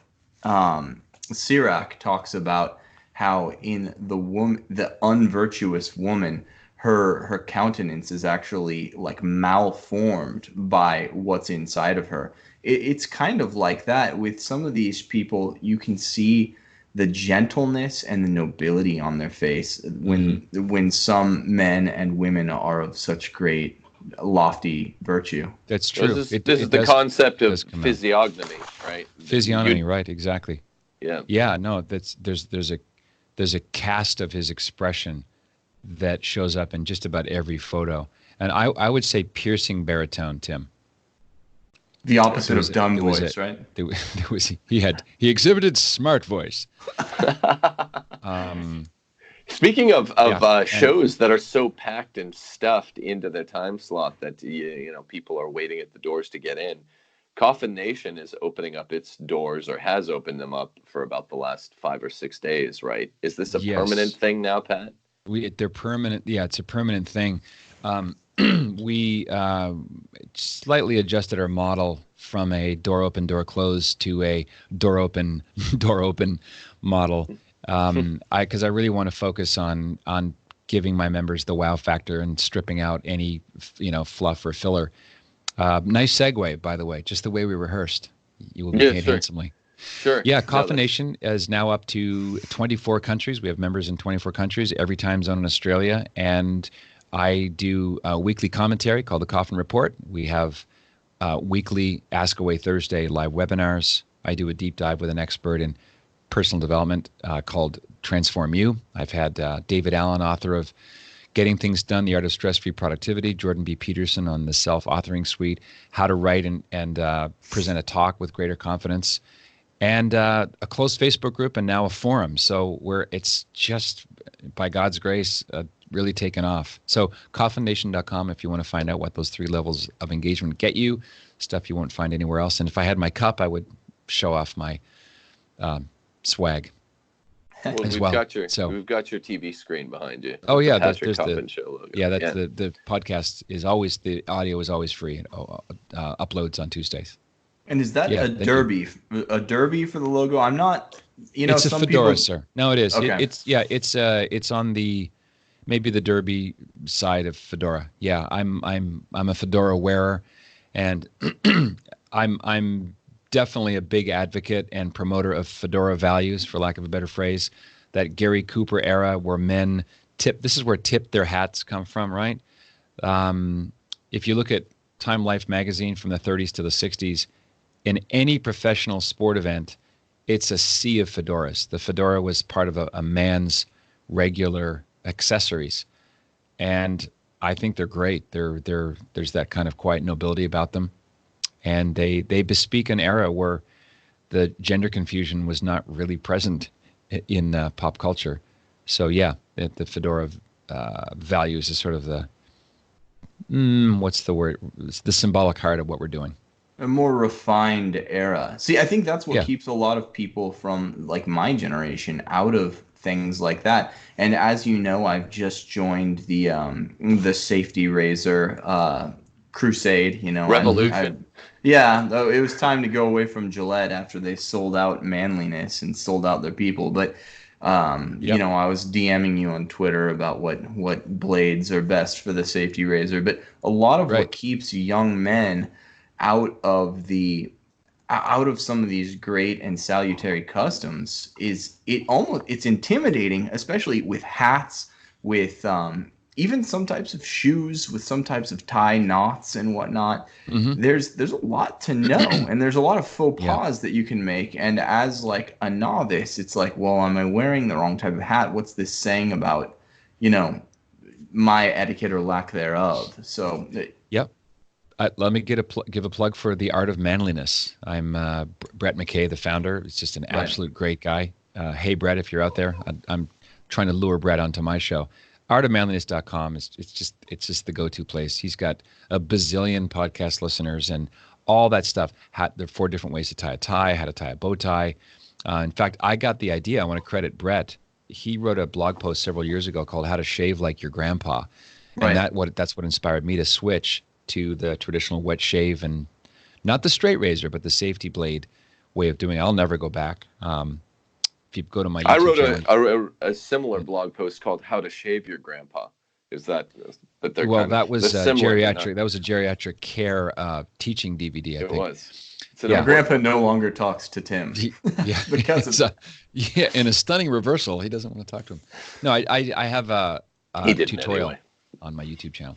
Sirach talks about how in the unvirtuous woman, her countenance is actually like malformed by what's inside of her. It's kind of like that with some of these people. You can see the gentleness and the nobility on their face when some men and women are of such great lofty virtue. That's true. This is the concept of physiognomy, right? Physiognomy, right? Exactly. Yeah. Yeah. No, there's there's a cast of his expression that shows up in just about every photo. And I would say piercing baritone, Tim. The opposite of dumb voice, right? He exhibited smart voice. Speaking of shows that are so packed and stuffed into the time slot that people are waiting at the doors to get in, Coffin Nation is opening up its doors, or has opened them up for about the last 5 or 6 days, right? Is this a permanent thing now, Pat? They're permanent. Yeah, it's a permanent thing. We slightly adjusted our model from a door open, door close to a door open, door open model. Because I really want to focus on giving my members the wow factor and stripping out any fluff or filler. Nice segue, by the way, just the way we rehearsed. You will be paid handsomely. Sure. Yeah, Coffin Nation is now up to 24 countries. We have members in 24 countries, every time zone in Australia. And I do a weekly commentary called the Coffin Report. We have weekly Ask Away Thursday live webinars. I do a deep dive with an expert in personal development called Transform You. I've had David Allen, author of Getting Things Done, The Art of Stress-Free Productivity, Jordan B. Peterson on the Self-Authoring Suite, How to Write and Present a Talk with Greater Confidence, and a closed Facebook group, and now a forum. So it's just, by God's grace, really taken off. So coffinnation.com if you want to find out what those 3 levels of engagement get you, stuff you won't find anywhere else. And if I had my cup, I would show off my swag. We've got your TV screen behind you. Oh yeah, there's the show logo. Yeah, that's the podcast is always, the audio is always free. It uploads on Tuesdays. And is that a derby? A derby for the logo? I'm not. It's a fedora, sir. No, it is. Okay. It's on the maybe the derby side of fedora. Yeah, I'm a fedora wearer, and I'm definitely a big advocate and promoter of fedora values, for lack of a better phrase. That Gary Cooper era where men tip. This is where tip their hats come from, right? If you look at Time Life magazine from the 30s to the 60s, in any professional sport event, it's a sea of fedoras. The fedora was part of a man's regular accessories, and I think they're great. There's that kind of quiet nobility about them, and they bespeak an era where the gender confusion was not really present in pop culture. So yeah, the fedora values is sort of the what's the word? It's the symbolic heart of what we're doing. A more refined era. See, I think that's what keeps a lot of people from like my generation out of things like that. And as you know, I've just joined the safety razor crusade. Revolution. It was time to go away from Gillette after they sold out manliness and sold out their people. But I was DMing you on Twitter about what blades are best for the safety razor. But a lot of what keeps young men out of some of these great and salutary customs is it's intimidating, especially with hats, with even some types of shoes, with some types of tie knots and whatnot. Mm-hmm. There's a lot to know, and there's a lot of faux pas that you can make. And as like a novice, it's like, well, am I wearing the wrong type of hat? What's this saying about, my etiquette or lack thereof? So. Yep. Let me give a plug for The Art of Manliness. I'm Brett McKay, the founder. He's just an absolute great guy. Hey, Brett, if you're out there, I'm trying to lure Brett onto my show. Artofmanliness.com is it's just the go-to place. He's got a bazillion podcast listeners and all that stuff. There are 4 different ways to tie a tie, how to tie a bow tie. In fact, I got the idea. I want to credit Brett. He wrote a blog post several years ago called "How to Shave Like Your Grandpa," and that's what inspired me to switch to the traditional wet shave, and not the straight razor, but the safety blade way of doing it. I'll never go back. If you go to my YouTube I wrote a similar blog post called "How to Shave Your Grandpa." Is that? But they're that was geriatric. That was a geriatric care teaching DVD. I think it was. Yeah, Grandpa no longer talks to Tim. Because in a stunning reversal, he doesn't want to talk to him. No, I have a tutorial on my YouTube channel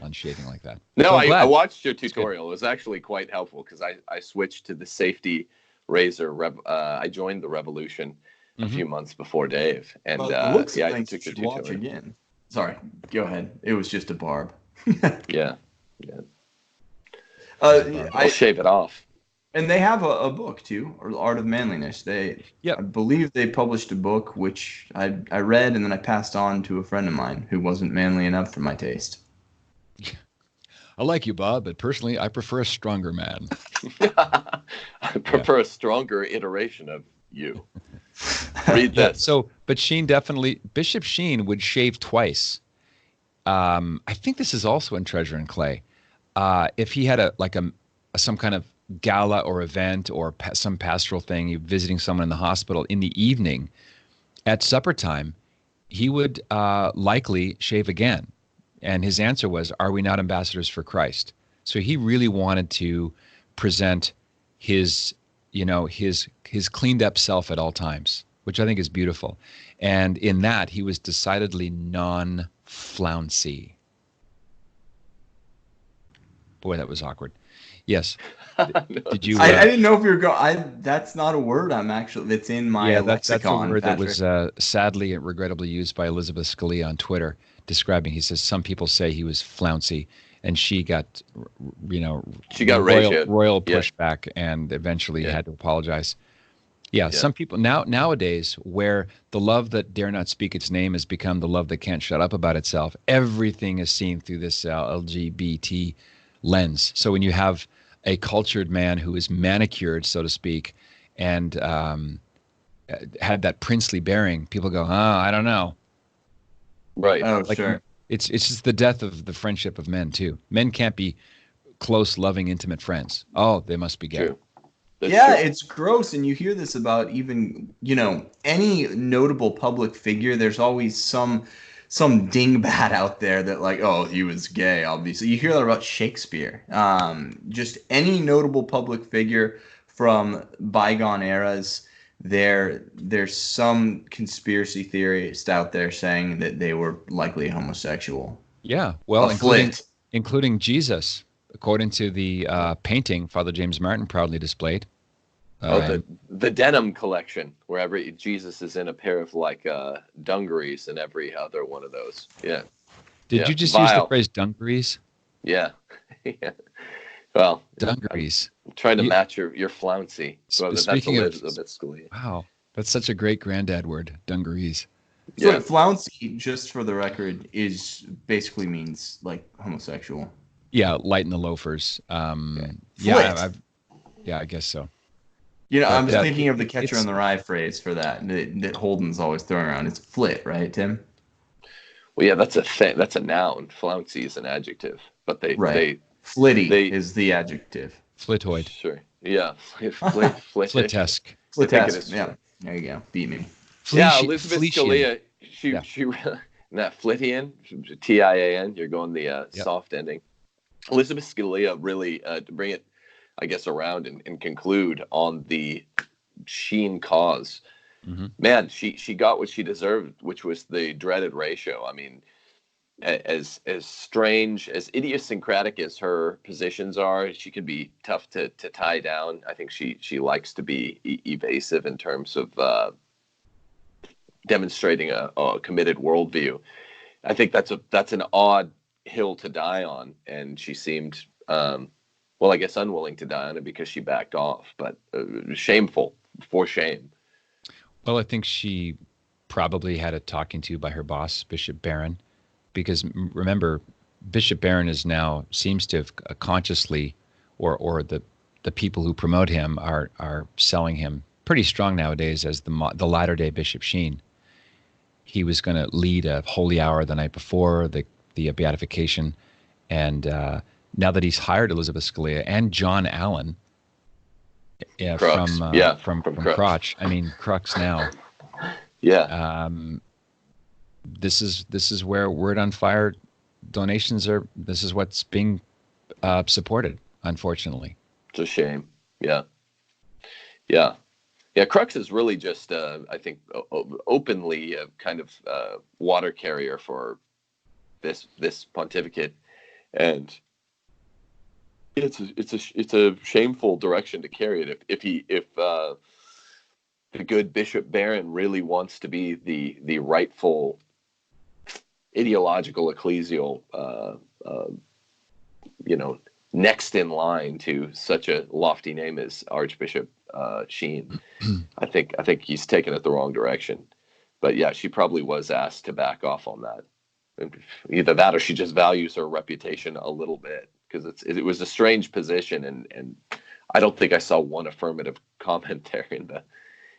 on shaving like that. No, so I watched your tutorial. It was actually quite helpful because I switched to the safety razor. I joined the revolution a few months before Dave, and Well, the looks of I things took you your should watch tutelary. again. Sorry, go ahead. It was just a barb. Yeah. I I'll shave it off. And they have a book too, or The Art of Manliness. Yep. I believe they published a book which I read and then I passed on to a friend of mine who wasn't manly enough for my taste. I like you, Bob, but personally, I prefer a stronger man. I prefer a stronger iteration of you. Read this. But Bishop Sheen would shave twice. I think this is also in Treasure and Clay. If he had some kind of gala or event or some pastoral thing, visiting someone in the hospital in the evening, at supper time, he would likely shave again. And his answer was, "Are we not ambassadors for Christ?" So he really wanted to present his cleaned up self at all times, which I think is beautiful. And in that, he was decidedly non-flouncy. Boy, that was awkward. Yes. Did you? I didn't know if you were going. That's not a word. That's in my lexicon. That's a word Patrick. that was sadly and regrettably used by Elizabeth Scalia on Twitter, describing. He says some people say he was flouncy, and she got, royal pushback, and eventually had to apologize. Yeah, some people nowadays, where the love that dare not speak its name has become the love that can't shut up about itself. Everything is seen through this LGBT lens. So when you have a cultured man who is manicured, so to speak, and had that princely bearing, people go, I don't know. Right. Oh, sure. It's just the death of the friendship of men, too. Men can't be close, loving, intimate friends. Oh, they must be gay. True. That's true. It's gross. And you hear this about even, any notable public figure. There's always some dingbat out there that he was gay, obviously. You hear that about Shakespeare. Just any notable public figure from bygone eras, there's some conspiracy theorist out there saying that they were likely homosexual. Yeah, well, including Jesus, according to the painting Father James Martin proudly displayed. The denim collection, where Jesus is in a pair of dungarees and every other one of those. Yeah. Did you just use the phrase dungarees? Yeah. Yeah. Well, dungarees. I'm trying to match your flouncy. Speaking of Elizabeth Scalia. Wow, that's such a great granddad word, dungarees. So flouncy, just for the record, basically means homosexual. Yeah, light in the loafers. I guess so. I'm just thinking of the Catcher in the Rye phrase for that Holden's always throwing around. It's flit, right, Tim? Well, yeah, that's a thing. That's a noun. Flouncy is an adjective, but flitty is the adjective. Flitoid. Sure. Yeah. Flitesque. Flitesque. Yeah. There you go. Beat me. Elizabeth Scalia. She that Flitian, TIAN. You're going the soft ending. Elizabeth Scalia really to bring it, I guess, around and conclude on the Sheen cause. Mm-hmm. Man, she got what she deserved, which was the dreaded ratio. I mean, as strange, as idiosyncratic as her positions are, she can be tough to tie down. I think she likes to be evasive in terms of demonstrating a committed worldview. I think that's an odd hill to die on, and she seemed I guess unwilling to die on it because she backed off, but shameful, for shame. Well, I think she probably had a talking to by her boss, Bishop Barron, because remember, Bishop Barron seems to have consciously, or the people who promote him are selling him pretty strong nowadays as the latter-day Bishop Sheen. He was going to lead a holy hour the night before the beatification, and now that he's hired Elizabeth Scalia and John Allen from Crotch. I mean, Crux now. Yeah. This is where Word on Fire donations are. This is what's being supported, unfortunately. It's a shame. Yeah. Yeah. Yeah. Crux is really just, I think, openly a kind of water carrier for this pontificate, and it's a shameful direction to carry it. If the good Bishop Barron really wants to be the rightful ideological ecclesial, next in line to such a lofty name as Archbishop Sheen. I think he's taken it the wrong direction. But yeah, she probably was asked to back off on that. Either that, or she just values her reputation a little bit, because it was a strange position, and I don't think I saw one affirmative comment there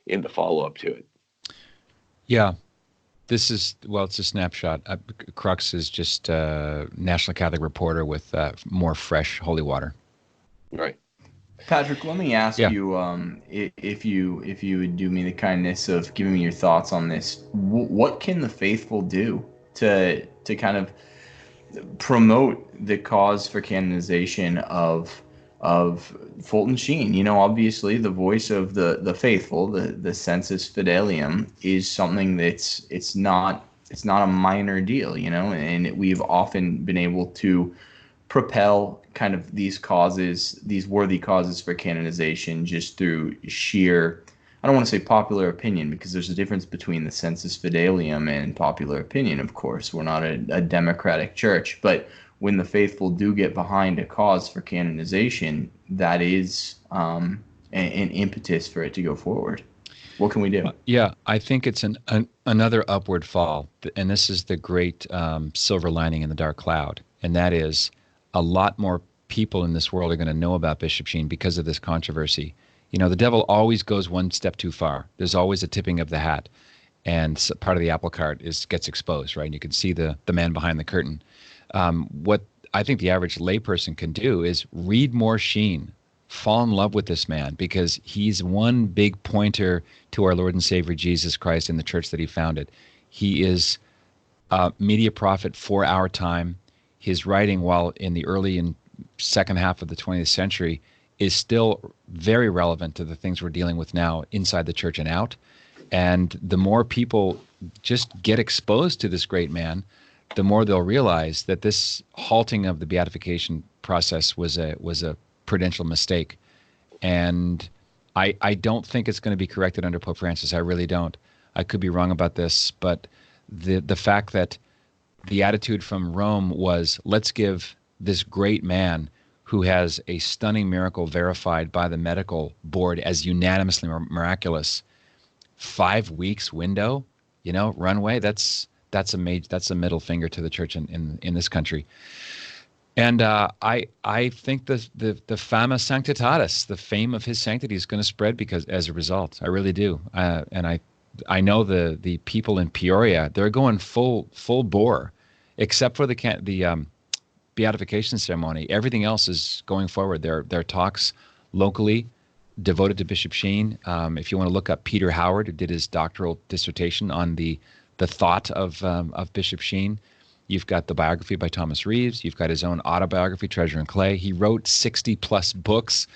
in the follow up to it. Yeah, it's a snapshot. Crux is just a National Catholic reporter with more fresh holy water. Right. Patrick, let me ask you, if you would do me the kindness of giving me your thoughts on this. What can the faithful do to kind of promote the cause for canonization of Fulton Sheen? Obviously the voice of the faithful, the sensus fidelium, is something it's not a minor deal, and we've often been able to propel kind of these worthy causes for canonization just through sheer, I don't want to say popular opinion, because there's a difference between the sensus fidelium and popular opinion, of course. We're not a democratic church, but when the faithful do get behind a cause for canonization, that is an impetus for it to go forward. What can we do? Yeah, I think it's another upward fall, and this is the great silver lining in the dark cloud, and that is a lot more people in this world are going to know about Bishop Sheen because of this controversy. The devil always goes one step too far. There's always a tipping of the hat, and part of the apple cart gets exposed, right? And you can see the man behind the curtain. What I think the average layperson can do is read more Sheen, fall in love with this man, because he's one big pointer to our Lord and Savior Jesus Christ and the church that he founded. He is a media prophet for our time. His writing, while in the early and second half of the 20th century, is still very relevant to the things we're dealing with now inside the church and out. And the more people just get exposed to this great man, the more they'll realize that this halting of the beatification process was a prudential mistake. And I don't think it's going to be corrected under Pope Francis. I really don't. I could be wrong about this, but the fact that the attitude from Rome was, let's give this great man who has a stunning miracle verified by the medical board as unanimously miraculous, 5 weeks window, runway. That's a middle finger to the church in this country. And I think the fama sanctitatis, the fame of his sanctity, is going to spread as a result. I really do. And I know the people in Peoria, they're going full bore, except for the beatification ceremony. Everything else is going forward. There are talks locally devoted to Bishop Sheen. If you want to look up Peter Howard, who did his doctoral dissertation on the thought of Bishop Sheen. You've got the biography by Thomas Reeves. You've got his own autobiography, Treasure and Clay. He wrote 60+ books.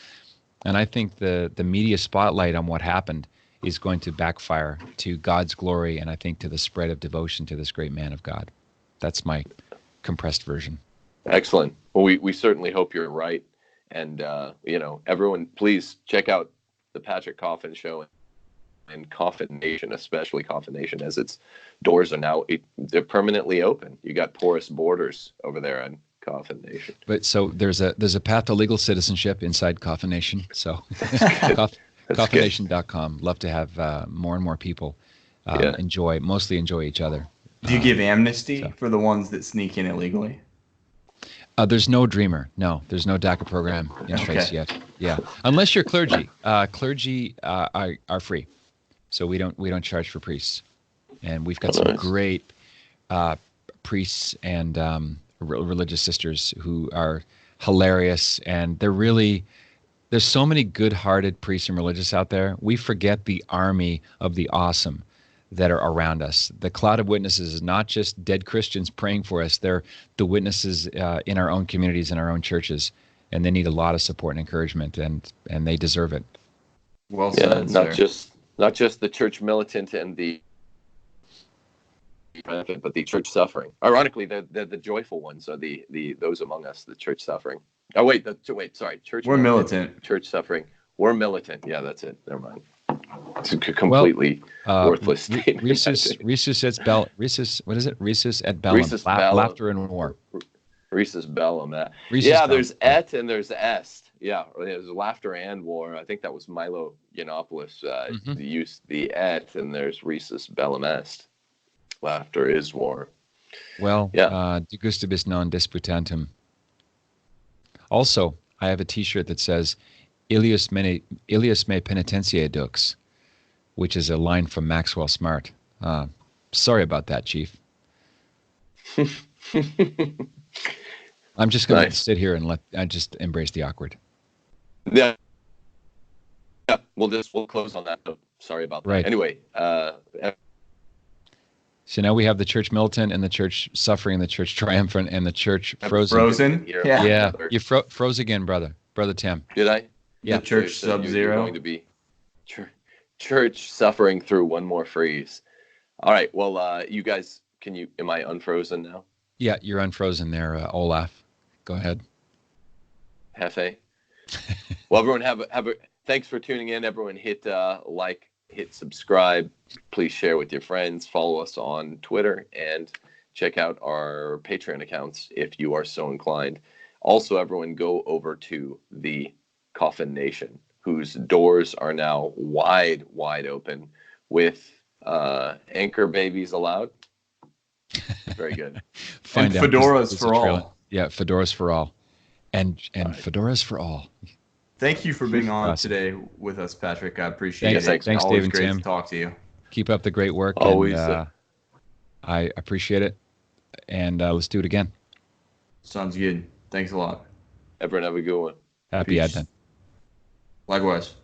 And I think the media spotlight on what happened is going to backfire to God's glory, and I think to the spread of devotion to this great man of God. That's my compressed version. Excellent. Well, we certainly hope you're right. And, everyone, please check out the Patrick Coffin Show and Coffin Nation, especially Coffin Nation, as its doors are now they're permanently open. You got porous borders over there on Coffin Nation. But so there's a path to legal citizenship inside Coffin Nation. So CoffinNation.com. Love to have more and more people mostly enjoy each other. Do you give amnesty for the ones that sneak in illegally? There's no Dreamer. No, there's no DACA program in place yet. Yeah, unless you're clergy. Clergy are free, so we don't charge for priests, and we've got some great priests and religious sisters who are hilarious, and there's so many good-hearted priests and religious out there. We forget the army of the awesome that are around us. The cloud of witnesses is not just dead Christians praying for us. They're the witnesses in our own communities and our own churches, and they need a lot of support and encouragement, and they deserve it. Well said, not just the church militant and the but the church suffering. Ironically, the joyful ones are the those among us, the church suffering. Church. We're militant. Church suffering. We're militant. Yeah, that's it. Never mind. It's a completely worthless statement. Rhesus et bellum. Rhesus, what is it? Rhesus et bellum. Rhesus bellum. Laughter and war. Rhesus bellum. Rhesus yeah, bellum. there's et and there's est. Yeah, there's laughter and war. I think that was Milo Yiannopoulos used the et, and there's Rhesus bellum est. Laughter is war. Well, de gustibus non disputantum. Also, I have a T-shirt that says Ilius me penitentiae dux, which is a line from Maxwell Smart. Sorry about that, Chief. I'm just going to sit here and I just embrace the awkward. Yeah. Yeah, we'll close on that note. Sorry about that. Right. Anyway, so now we have the church militant and the church suffering, the church triumphant, and the church frozen. Frozen? Yeah. You froze again, brother Tim. Did I? Yeah. The church Sub-Zero. You're going to be church suffering through one more freeze. All right. Well, you guys, am I unfrozen now? Yeah, you're unfrozen there, Olaf. Go ahead. Hefe. Well, everyone thanks for tuning in. Everyone hit like, hit subscribe. Please share with your friends. Follow us on Twitter and check out our Patreon accounts if you are so inclined. Also, everyone go over to the Coffin Nation, whose doors are now wide open with anchor babies allowed. Very good. And fedoras for all. Yeah, fedoras for all. And fedoras for all. Thank you for being on today with us, Patrick. I appreciate it. Thanks, Always Dave and great Tim. to talk to you. Keep up the great work. Always. And, I appreciate it. And let's do it again. Sounds good. Thanks a lot. Everyone have a good one. Happy Peace. Advent. Likewise.